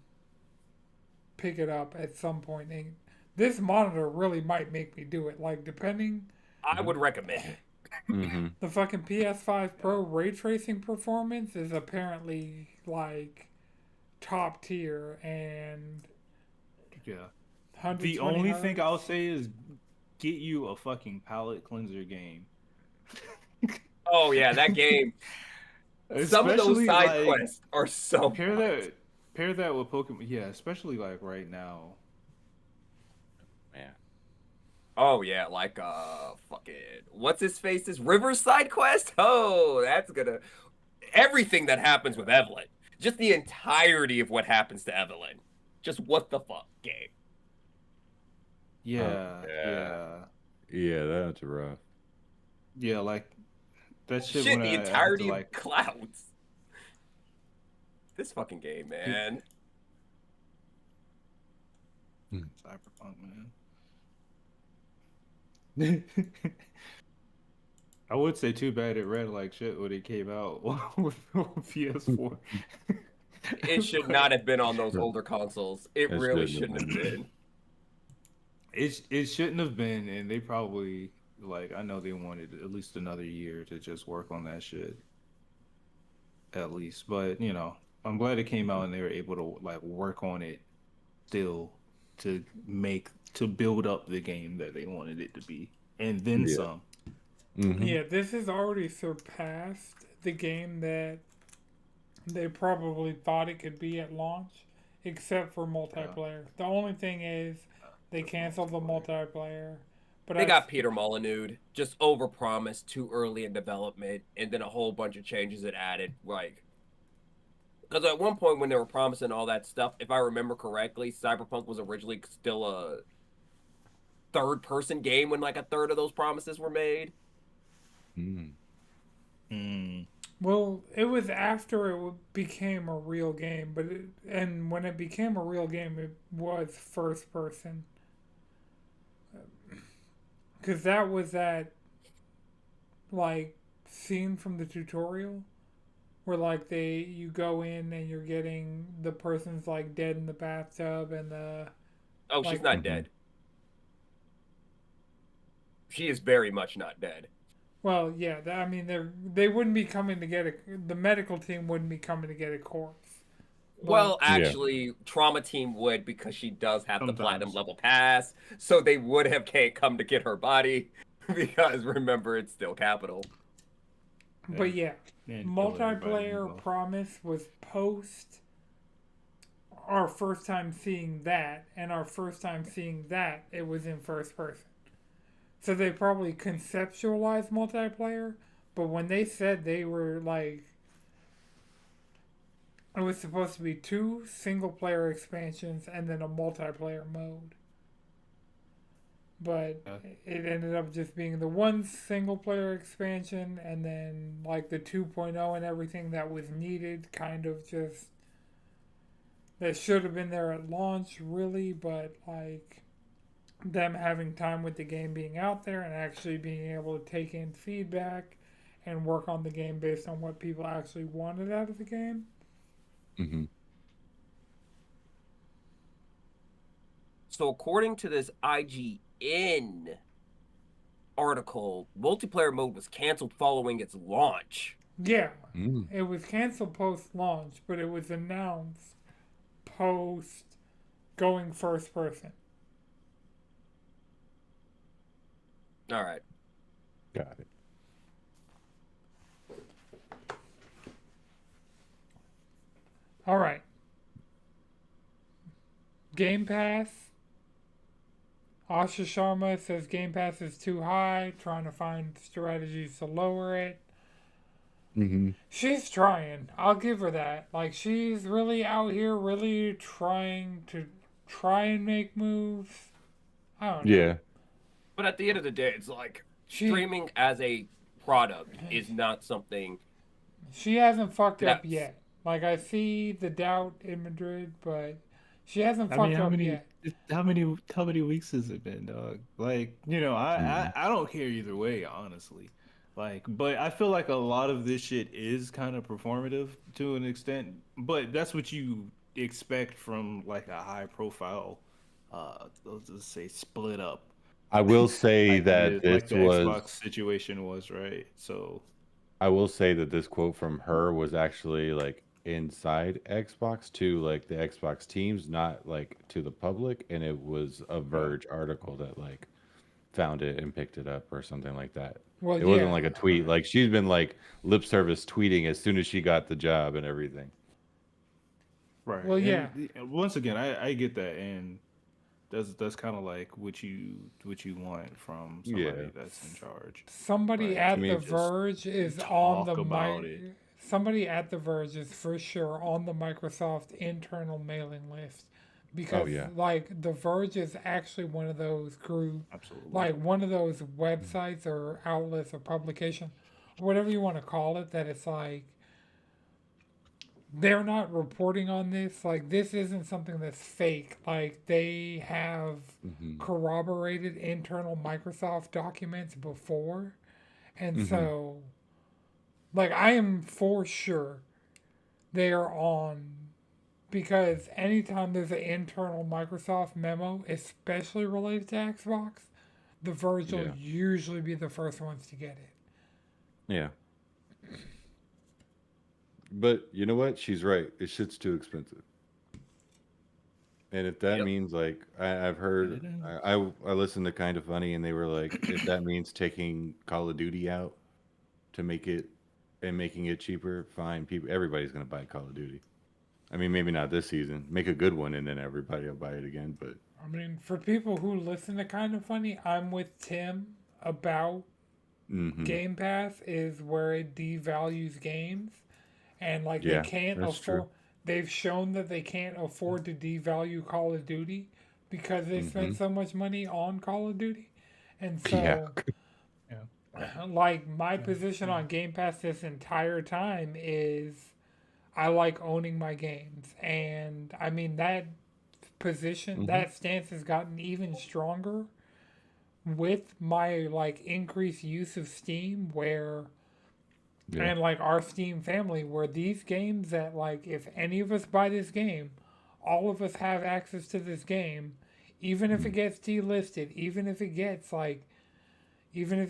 pick it up at some point. And this monitor really might make me do it. Like, depending, I would recommend it. Hmm. the fucking PS5 Pro ray tracing performance is apparently like top tier and Yeah. 120 The only thing hertz. I'll say is get you a fucking palate cleanser game. Oh yeah, that game. Some of those Especially side like quests are so pair nuts. that pair that with Pokemon. Yeah, especially like right now. Man. Oh yeah, like fucking what's his face? This Riverside quest? Oh, that's gonna everything that happens with Evelyn. Just the entirety of what happens to Evelyn. Just what the fuck game. Oh, Yeah, yeah. yeah, Yeah, that's rough. yeah. Like that shit Shit, when the I had to entirety of like Clouds. This fucking game, man. Cyberpunk, man. I would say too bad it read like shit when it came out with PS4. It should not have been on those older consoles. It That really shouldn't have shouldn't have been. been. It shouldn't have been, and they probably Like I know they wanted at least another year to just work on that shit at least. But I'm glad it came out and they were able to like work on it still to build up the game that they wanted it to be, and then Yeah. some. Mm-hmm. Yeah, this has already surpassed the game that they probably thought it could be at launch, except for Yeah, multiplayer. The only thing is they the canceled the multiplayer. multiplayer. But They got Peter Molyneux just overpromised too early in development, and then a whole bunch of changes it added. Like, because at one point when they were promising all that stuff, if I remember correctly, Cyberpunk was originally still a third-person game when like a third of those promises were made. Mm. Mm, well, it was after became a real game, and when it became a real game, it was first person because that was that like scene from the tutorial where like you go in and you're getting the person's like dead in the bathtub and the Oh, she's like not Mm-hmm. dead. She is very much not dead. well yeah I mean they wouldn't be coming to get the medical team wouldn't be coming to get a corpse but Well, Yeah. actually, Trauma Team would because she does have the platinum sometimes. level pass, so they would have can't come to get her body because remember it's still capital. Yeah, yeah, and kill everybody multiplayer involved. promise was post our first time seeing that, and our first time seeing that it was in first person. So they probably conceptualized multiplayer, but when they said they were like it was supposed to be two single player expansions and then a multiplayer mode. But Yeah, it ended up just being the one single player expansion and then like the 2.0 and everything that was needed kind of just that should have been there at launch really, but like them having time with the game being out there and actually being able to take in feedback and work on the game based on what people actually wanted out of the game. Mm-hmm. So according to this IGN article, multiplayer mode was canceled following its launch. Yeah, Mm. it was canceled post launch, but it was announced post going first person. All right. Got it. All right. Game Pass. Asha Sharma says Game Pass is too high, trying to find strategies to lower it. Mm-hmm. She's trying. I'll give her that. Like, she's really out here, really trying to try and make moves. I don't know. Yeah. But at the end of the day, it's like She streaming as a product is not something she hasn't fucked up that's yet. Like, I see the doubt in Madrid, but she hasn't I mean, fucked up yet. how many weeks has it been, dog? Like, Mm-hmm. I don't care either way, honestly. Like, but I feel like a lot of this shit is kind of performative to an extent, but that's what you expect from like a high profile, let's just say split up I will say like it that is, like this the was. Xbox situation was, right? So, I will say that this quote from her was actually like inside Xbox to like the Xbox teams, not like to the public, and it was a uh, Verge article that like found it and picked it up or something like that. Well, It wasn't yeah. like a tweet. Like she's been like lip service tweeting as soon as she got the job and everything. right. Well, yeah. And once again, I get that, and that's kind of like what you want from Yeah. somebody that's in charge. Somebody Like I at to the mean, just Verge is on the talk about it. somebody at the Verge is for sure on the Microsoft internal mailing list oh because yeah. like the Verge is actually one of those group Absolutely. like one of those websites or outlets or publication whatever you want to call it that it's like they're not reporting on this. Like, this isn't something that's fake. Like, they have Hmm. corroborated internal Microsoft documents before. And Hmm. so, like, I am for sure they are on because anytime there's an internal Microsoft memo, especially related to Xbox, the Verge will Yeah. usually be the first ones to get it. Yeah. But you know what? She's right. This shit's too expensive. And if that Yep. means like I've And heard it is. I listened to Kind of Funny and they were like, if that means taking Call of Duty out to make it and making it cheaper, fine. People everybody's gonna buy Call of Duty. I mean, maybe not this season. Make a good one and then everybody will buy it again. But I mean, for people who listen to Kind of Funny, I'm with Tim about mm-hmm. Game Pass is where it devalues games, and like they Yeah, can't that's true. afford. They've shown that they can't afford to devalue Call of Duty because they Mm-hmm. spent so much money on Call of Duty, and Yeah. so Yeah. like my Yeah. position Yeah. on Game Pass this entire time is I like owning my games, and I mean that position, Mm-hmm. that stance has gotten even stronger with my like increased use of Steam, where Yeah. and like our Steam family, where these games that like if any of us buy this game, all of us have access to this game, even if it Mm. gets delisted, even if it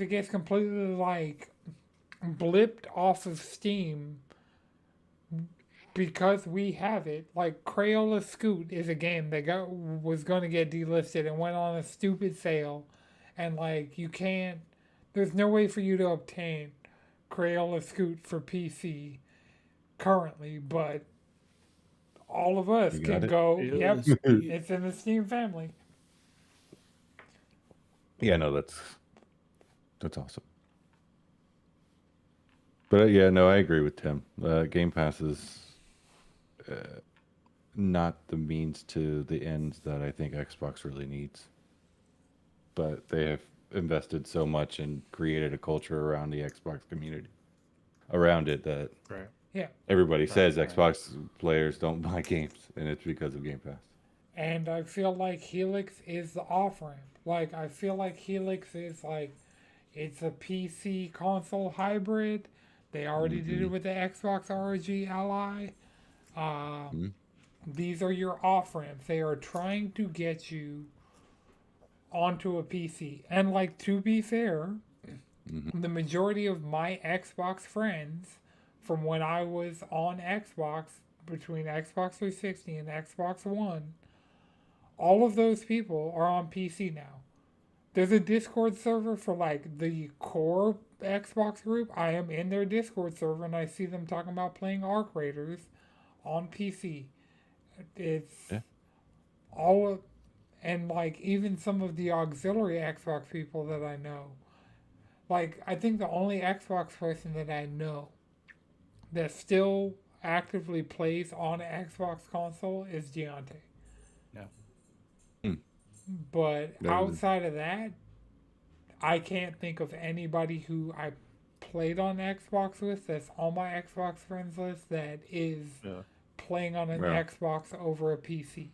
gets completely like blipped off of Steam because we have it. Like Crayola Scoot is a game that was going to get delisted and went on a stupid sale, and like you can't. There's no way for you to obtain Crayola Scoot for PC currently, but all of us You got can it? go. Yep, Yes. Yeah. it's in the Steam family. Yeah, no, that's awesome. But yeah, no, I agree with Tim. Game Pass is not the means to the ends that I think Xbox really needs. But they have invested so much and created a culture around the Xbox community, around it that Right. Yeah, everybody Right. says Right. Xbox players don't buy games, and it's because of Game Pass. and I feel like Helix is the off ramp. Like I feel like Helix is like it's a PC console hybrid. They already did it Mm-hmm. with the Xbox ROG Ally. Uh, Mm-hmm. these are your off ramps. They are trying to get you onto a PC. And like to be fair, Mm-hmm. the majority of my Xbox friends from when I was on Xbox between Xbox 360 and Xbox One, all of those people are on PC now. There's a Discord server for like the core Xbox group. I am in their Discord server and I see them talking about playing Arc Raiders on PC. It's Yeah. all of, and like even some of the auxiliary Xbox people that I know. Like I think the only Xbox person that I know that still actively plays on an Xbox console is Deontay. Yeah. Hmm. But There's- outside of that, I can't think of anybody who I played on Xbox with that's on my Xbox friends list that is Yeah. playing on an Well, Xbox over a PC.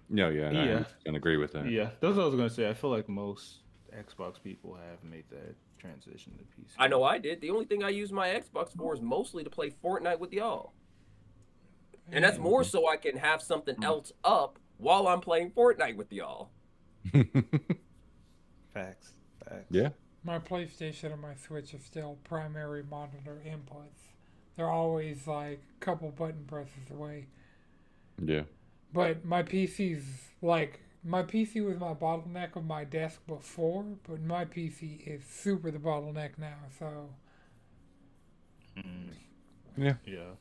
no, yeah, and I Yeah. 100% agree with that. Yeah. That's what I was gonna say. I feel like most Xbox people have made that transition to PC. I know I did. The only thing I use my Xbox for is mostly to play Fortnite with y'all. And that's more so I can have something else up while I'm playing Fortnite with y'all. Facts. Facts. Yeah. My PlayStation and my Switch are still primary monitor inputs. They're always like a couple button presses away. Yeah. But my PC's like my PC was my bottleneck of my desk before, but my PC is super the bottleneck now. So Mm, Yeah. yeah.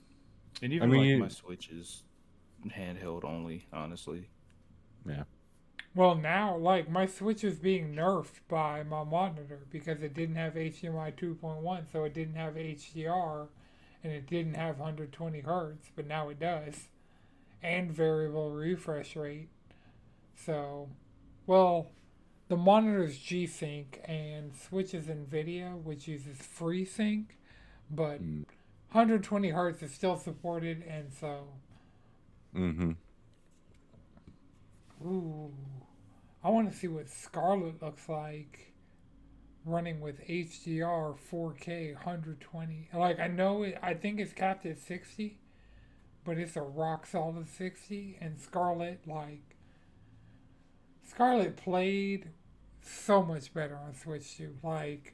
And even mean, like you- my Switch is handheld only, honestly. Yeah. well now like my Switch is being nerfed by my monitor because it didn't have HDMI 2.1, so it didn't have HDR, and it didn't have 120 hertz, but now it does, and variable refresh rate. So, well, the monitor's G-Sync and Switch is NVIDIA, which uses FreeSync, but Mm. 120 hertz is still supported, and so, Mm-hmm. ooh, I want to see what Scarlet looks like running with HDR 4K 120. Like I know it, I think it's capped at 60, but it's a rock solid 60, and Scarlet played so much better on Switch 2. Like,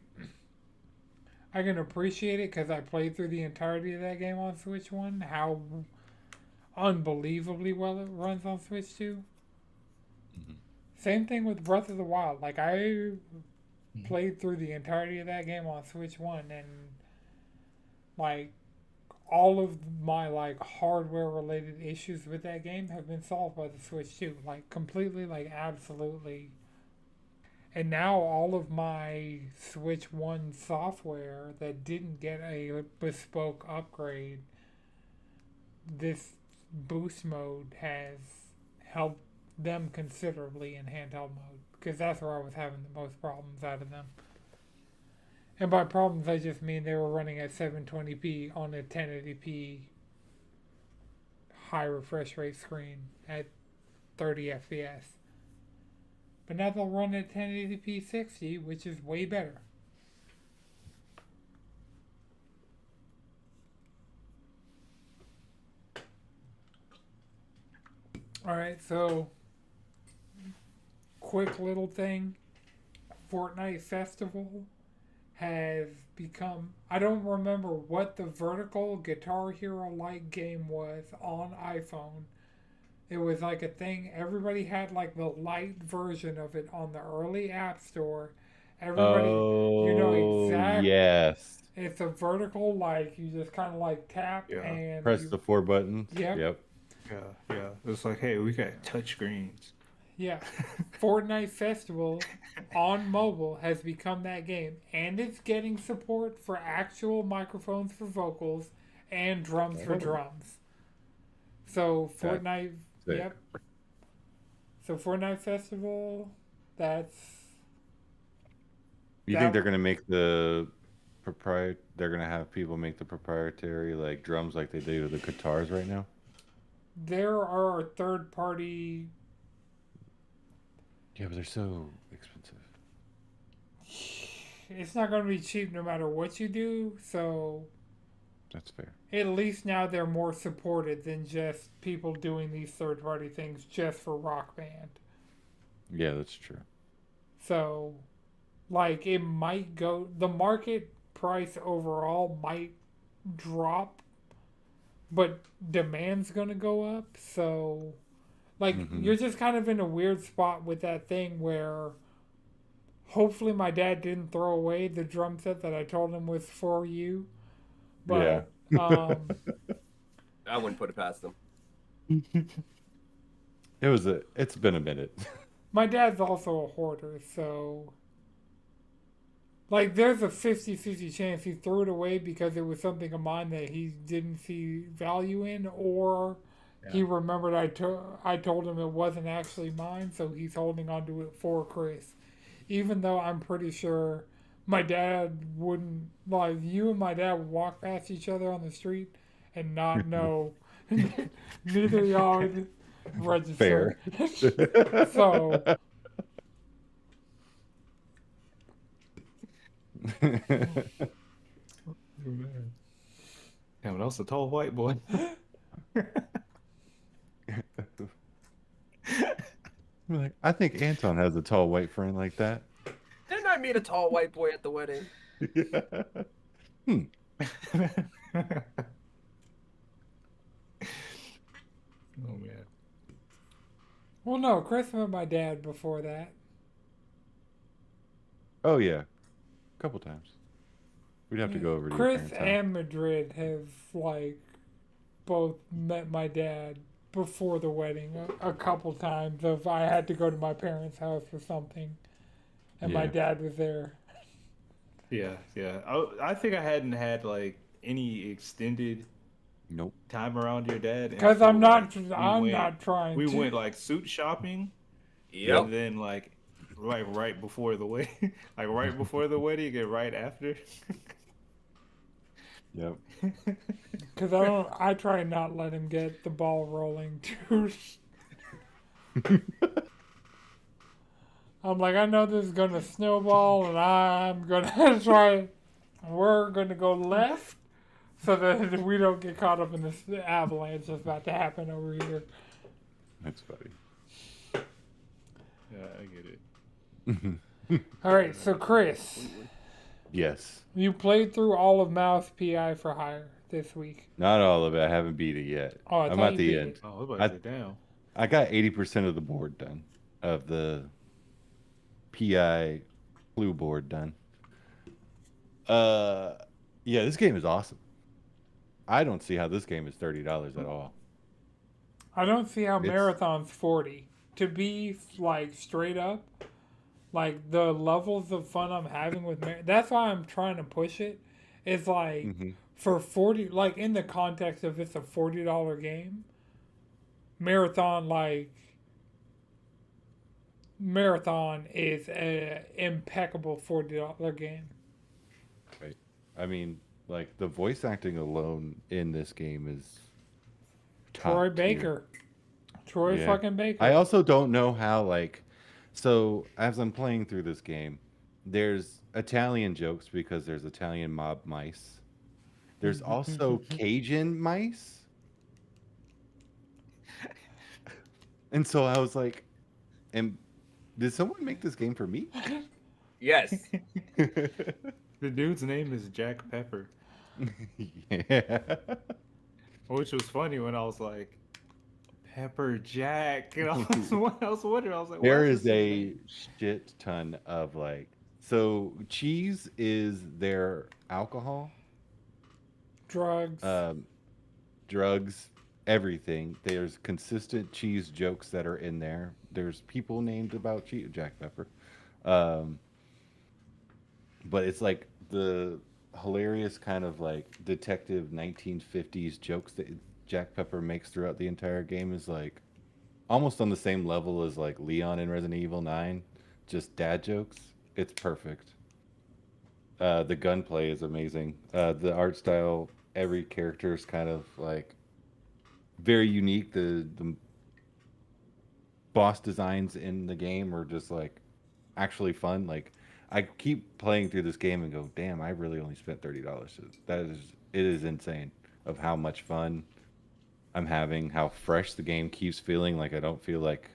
I can appreciate it because I played through the entirety of that game on Switch 1, how unbelievably well it runs on Switch 2. Mhm. Same thing with Breath of the Wild. Like, I Mhm. played through the entirety of that game on Switch 1, and, like, all of my, like, hardware related issues with that game have been solved by the Switch 2. Like, completely, like, absolutely. And now all of my Switch 1 software that didn't get a bespoke upgrade, this boost mode has helped them considerably in handheld mode. Because that's where I was having the most problems out of them. And by problems, I just mean they were running at 720p on a 1080p high refresh rate screen at 30 FPS. But now they'll run at 1080p 60, which is way better. Alright, so quick little thing. Fortnite Festival has become, I don't remember what the vertical Guitar Hero like game was on iPhone. It was like a thing, everybody had like the light version of it on the early App Store. Everybody, you know Oh, exact, yes. it's a vertical, like you just kind of like tap Yeah. and Press you, the 4 buttons. yep, Yep. Yeah, yeah. It's like, hey, we got touch screens. yeah. Fortnite Festival on mobile has become that game, and it's getting support for actual microphones for vocals and drums for Oh, drums. So that's Fortnite, sick. yep. So Fortnite Festival, that's You think that. they're gonna make the they're gonna have people make the proprietary like drums like they do the guitars right now? There are third party. Yeah, but they're so expensive. It's not going to be cheap no matter what you do. So That's fair. at least now they're more supported than just people doing these third party things just for Rock Band. Yeah, that's true. So, like, it might go, the market price overall might drop, but demand's gonna go up. So, like, Hmm. you're just kind of in a weird spot with that thing where hopefully my dad didn't throw away the drum set that I told him was for you. Yeah. But, um, I wouldn't put it past them. It's been a minute. my dad's also a hoarder, so like, there's a 50-50 chance he threw it away because it was something of mine that he didn't see value in, or Yeah. he remembered I told him it wasn't actually mine, so he's holding on to it for Chris. Even though I'm pretty sure my dad wouldn't, like, you and my dad would walk past each other on the street and not know. Neither of y'all would register. Fair. So, Oh, man. Damn, that was a tall white boy. Like, I think Anton has a tall white friend like that. Didn't I meet a tall white boy at the wedding? Hmm. Oh man. well, no, Chris met my dad before that. Oh yeah, a couple times. We'd have to Yeah. go over to your Chris parents' house. and Madrid have, like, both met my dad before the wedding a couple times. If I had to go to my parents' house or something, and my Yeah. dad was there. Yeah, yeah. I think I hadn't had like any extended Nope. time around your dad Because until I'm not, like I'm not trying we to. went like suit shopping, Yep. and then like right before the wedding, like right before the wedding and right after. Yep. Because I try and not let him get the ball rolling too. I'm like, I know this is gonna snowball, and I'm gonna try. We're gonna go left, so that we don't get caught up in this avalanche that's about to happen over here. That's funny. Yeah, I get it. All right, so Chris, Completely. Yes. you played through all of Mouse PI for Hire this week. Not all of it. I haven't beat it yet. Oh, I I'm thought at you the beat end. it. Oh, I was about I to say, damn. I got 80% of the board done, of the PI clue board done. Uh, yeah, this game is awesome. I don't see how this game is $30 at all. I don't see how It's Marathon's 40. To be like straight up, like the levels of fun I'm having with that's why I'm trying to push it. It's like hmm for 40, like in the context of it's a $40 game, Marathon like Marathon is a impeccable $40 game. right. I mean, like the voice acting alone in this game is Troy top tier. Baker. Troy Yeah. fucking I Baker. also don't know how like so as I'm playing through this game, there's Italian jokes because there's Italian mob mice. There's also Cajun mice. And so I was like, and did someone make this game for me? Yes. The dude's name is Jack Pepper, Yeah. which was funny when I was like, Pepper Jack. And I was wondering, I was like, why There is is this his a name? shit ton of like so cheese is their alcohol, Drugs. um, drugs, everything. There's consistent cheese jokes that are in there. There's people named about cheese, Jack Pepper. Um, but it's like the hilarious kind of like detective 1950s jokes that Jack Pepper makes throughout the entire game is like almost on the same level as like Leon in Resident Evil 9, just dad jokes. It's perfect. The gunplay is amazing. The art style, every character is kind of like very unique. The boss designs in the game are just like actually fun. Like I keep playing through this game and go, damn, I really only spent $30. That is it is insane of how much fun I'm having, how fresh the game keeps feeling. Like I don't feel like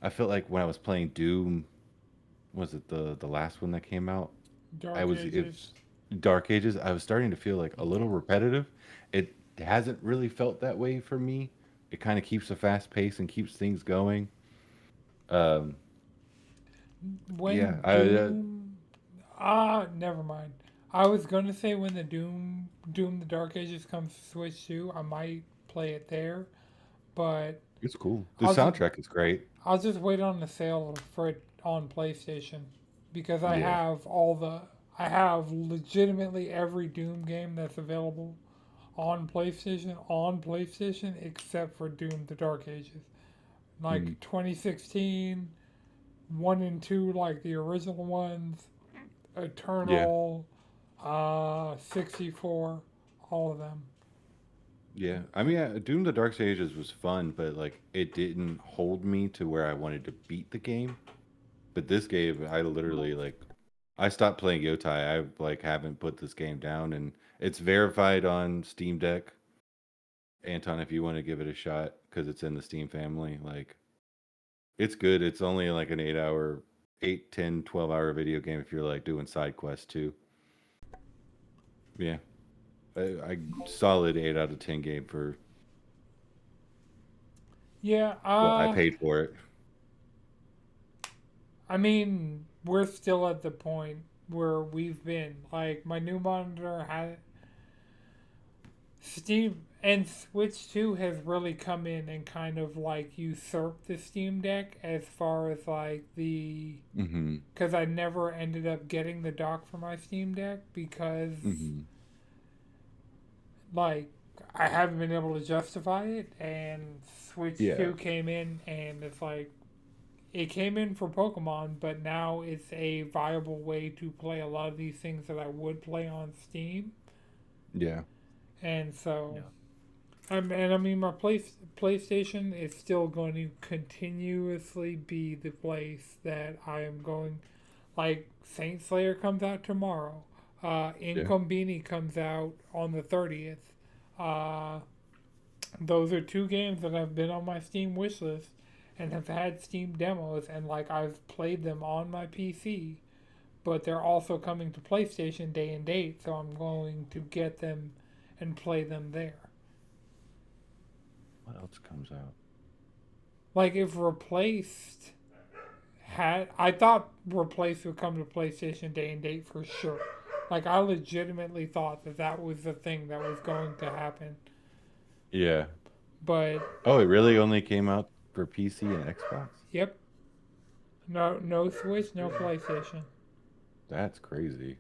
I felt like when I was playing Doom, was it the last one that came out? I Dark was Ages. it's Dark Ages. I was starting to feel like a little repetitive. It hasn't really felt that way for me. It kind of keeps a fast pace and keeps things going. Um, yeah, When Doom. Never mind. I was gonna say when the Doom the Dark Ages comes to Switch 2, I might play it there, but it's cool. The I'll just soundtrack is great. I'll just wait on the sale for it on PlayStation because Yeah, I have legitimately every Doom game that's available on PlayStation except for Doom the Dark Ages. mm, Like 2016, 1 and 2 like the original ones, yeah, Eternal, 64, all of them. yeah. I mean, Doom: The Dark Ages was fun, but like it didn't hold me to where I wanted to beat the game. But this game, I literally like I stopped playing Yotai. I like haven't put this game down, and it's verified on Steam Deck. Anton, if you want to give it a shot, because it's in the Steam family, like it's good. It's only like an 8 hour, 8, 10, 12 hour video game if you're like doing side quests too. Yeah, I solid 8 out of 10 game for Yeah, what I paid for it. I mean, we're still at the point where we've been. Like, my new monitor had Steam and Switch 2 has really come in and kind of like usurped the Steam Deck as far as like the. Mm-hmm. Because I never ended up getting the dock for my Steam Deck because, Mm-hmm. like, I haven't been able to justify it, and Switch Yeah. 2 came in, and it's like, it came in for Pokemon, but now it's a viable way to play a lot of these things that I would play on Steam. Yeah. And so, Yeah. and I mean, my PlayStation is still going to continuously be the place that I am going. Like, Saint Slayer comes out tomorrow. Yeah. Incombini comes out on the 30th. Uh, those are two games that have been on my Steam wishlist. and have had Steam demos, and like I've played them on my PC, but they're also coming to PlayStation day and date, so I'm going to get them and play them there. What else comes out? Like if Replaced had, I thought Replaced would come to PlayStation day and date for sure. Like I legitimately thought that that was the thing that was going to happen. Yeah. But Oh, it really only came out for PC and Xbox? yep, no Switch, no PlayStation. That's crazy.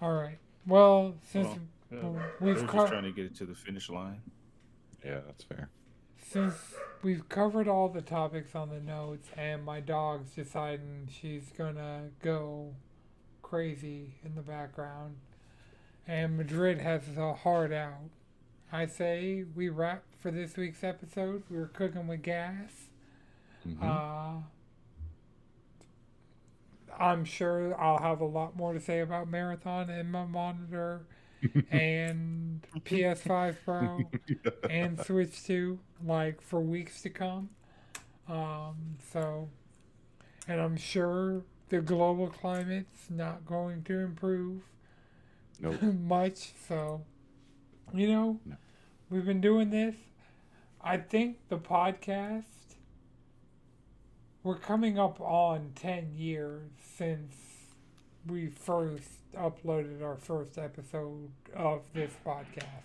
All right. Well, since Well, yeah, we've they're just covered trying to get it to the finish line. Yeah, that's fair. since we've covered all the topics on the notes, and my dog's deciding she's gonna go crazy in the background, and Madrid has a heart out, I say we wrap for this week's episode. We were cooking with gas. Mhm. I'm sure I'll have a lot more to say about Marathon and my monitor and PS5 Pro and Switch 2, like for weeks to come. So, and I'm sure the global climate's not going to improve Nope. much. So, you know, No. we've been doing this. I think the podcast, we're coming up on 10 years since we first uploaded our first episode of this podcast.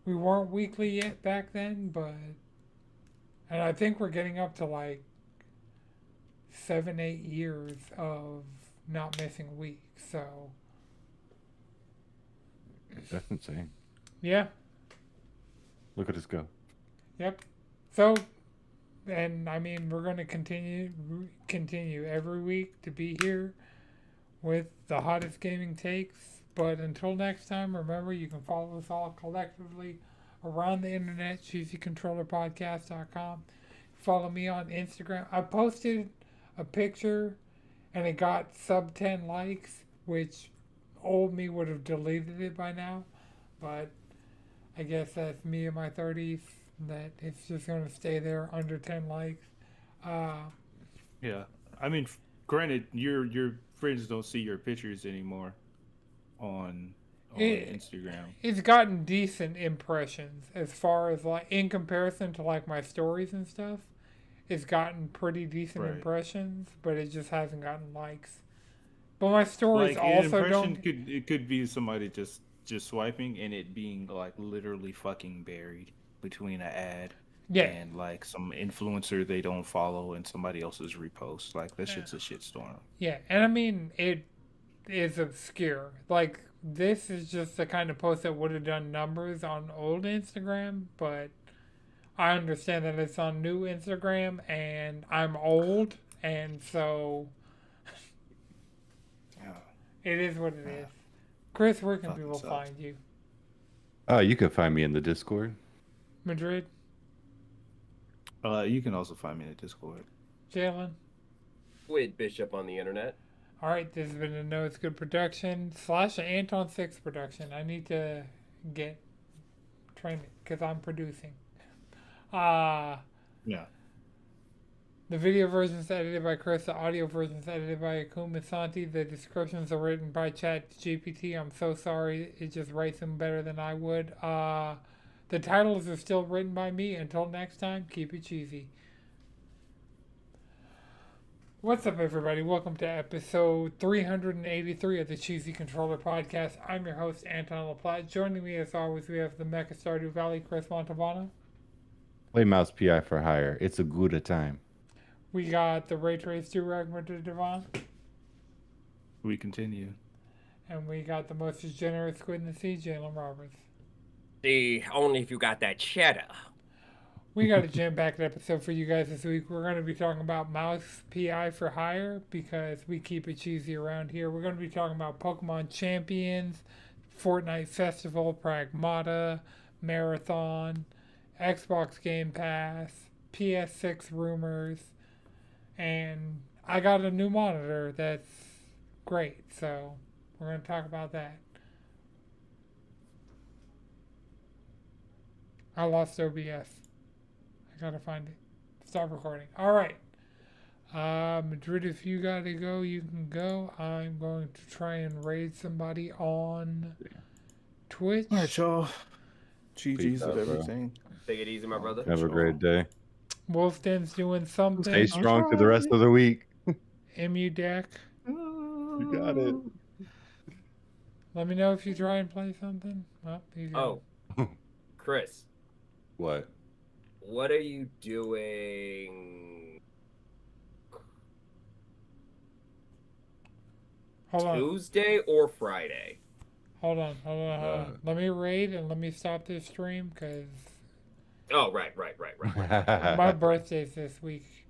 We weren't weekly yet back then, but, and I think we're getting up to like 7, 8 years of not missing a week. So, That's insane. yeah, Look at us go. yep. So, and I mean, we're going to continue every week to be here with the hottest gaming takes. But until next time, remember you can follow us all collectively around the internet, cheesycontrollerpodcast.com. Follow me on Instagram. I posted a picture and it got sub 10 likes, which old me would have deleted it by now. But I guess that's me in my 30s, that it's just going to stay there under 10 likes. Yeah, I mean, granted, your friends don't see your pictures anymore on It, Instagram. it's gotten decent impressions as far as like in comparison to like my stories and stuff. It's gotten pretty decent Right. impressions, but it just hasn't gotten likes. But my stories Like an also impression don't. could be somebody just swiping and it being like literally fucking buried between an ad Yeah, and like some influencer they don't follow and somebody else's repost. Like that shit's a shitstorm. yeah, and I mean it is obscure. Like this is just the kind of post that would have done numbers on old Instagram, but I understand that it's on new Instagram, and I'm old, and so Yeah. it is what it is. Chris, where can Fucking people sucks. find you? You can find me in the Discord. Madrid, You can also find me in the Discord. Jalen. Squid Bishop on the internet. All right, this has been a No It's Good production / Anton 6 production. I need to get training because I'm producing. Yeah. The video version is edited by Chris. The audio version is edited by Akuma Santi. The descriptions are written by ChatGPT. I'm so sorry. It just writes them better than I would. The titles are still written by me. Until next time, keep it cheesy. What's up, everybody? Welcome to episode 383 of the Cheesy Controller Podcast. I'm your host, Anton LaPlatte. Joining me, as always, we have the Mecha Stardew Valley, Chris Montalbano. Play Mouse PI for hire. It's a good a time. We got the Ray Trace Durag Murder Devon. We continue. And we got the most degenerate squid in the sea, Jalen Roberts. See, only if you got that cheddar. We got a jam-packed episode for you guys this week. We're going to be talking about Mouse PI for hire because we keep it cheesy around here. We're going to be talking about Pokemon Champions, Fortnite Festival, Pragmata, Marathon, Xbox Game Pass, PS6 rumors, and I got a new monitor that's great, so we're going to talk about that. I lost OBS. I gotta find it. Stop recording. All right. Madrid, if you gotta go, you can go. I'm going to try and raid somebody on Twitch. All right, y'all. Peace GG's out, with bro. everything. Take it easy, my brother. Have a great day. Wolfden's doing something. Stay strong for the rest of the week. MU deck. You got it. Let me know if you try and play something. Well, he's gone. Oh, Chris, What? what are you doing Hold on. Tuesday or Friday? Hold on. Let me raid and let me stop this stream because Oh, right. my birthday's this week.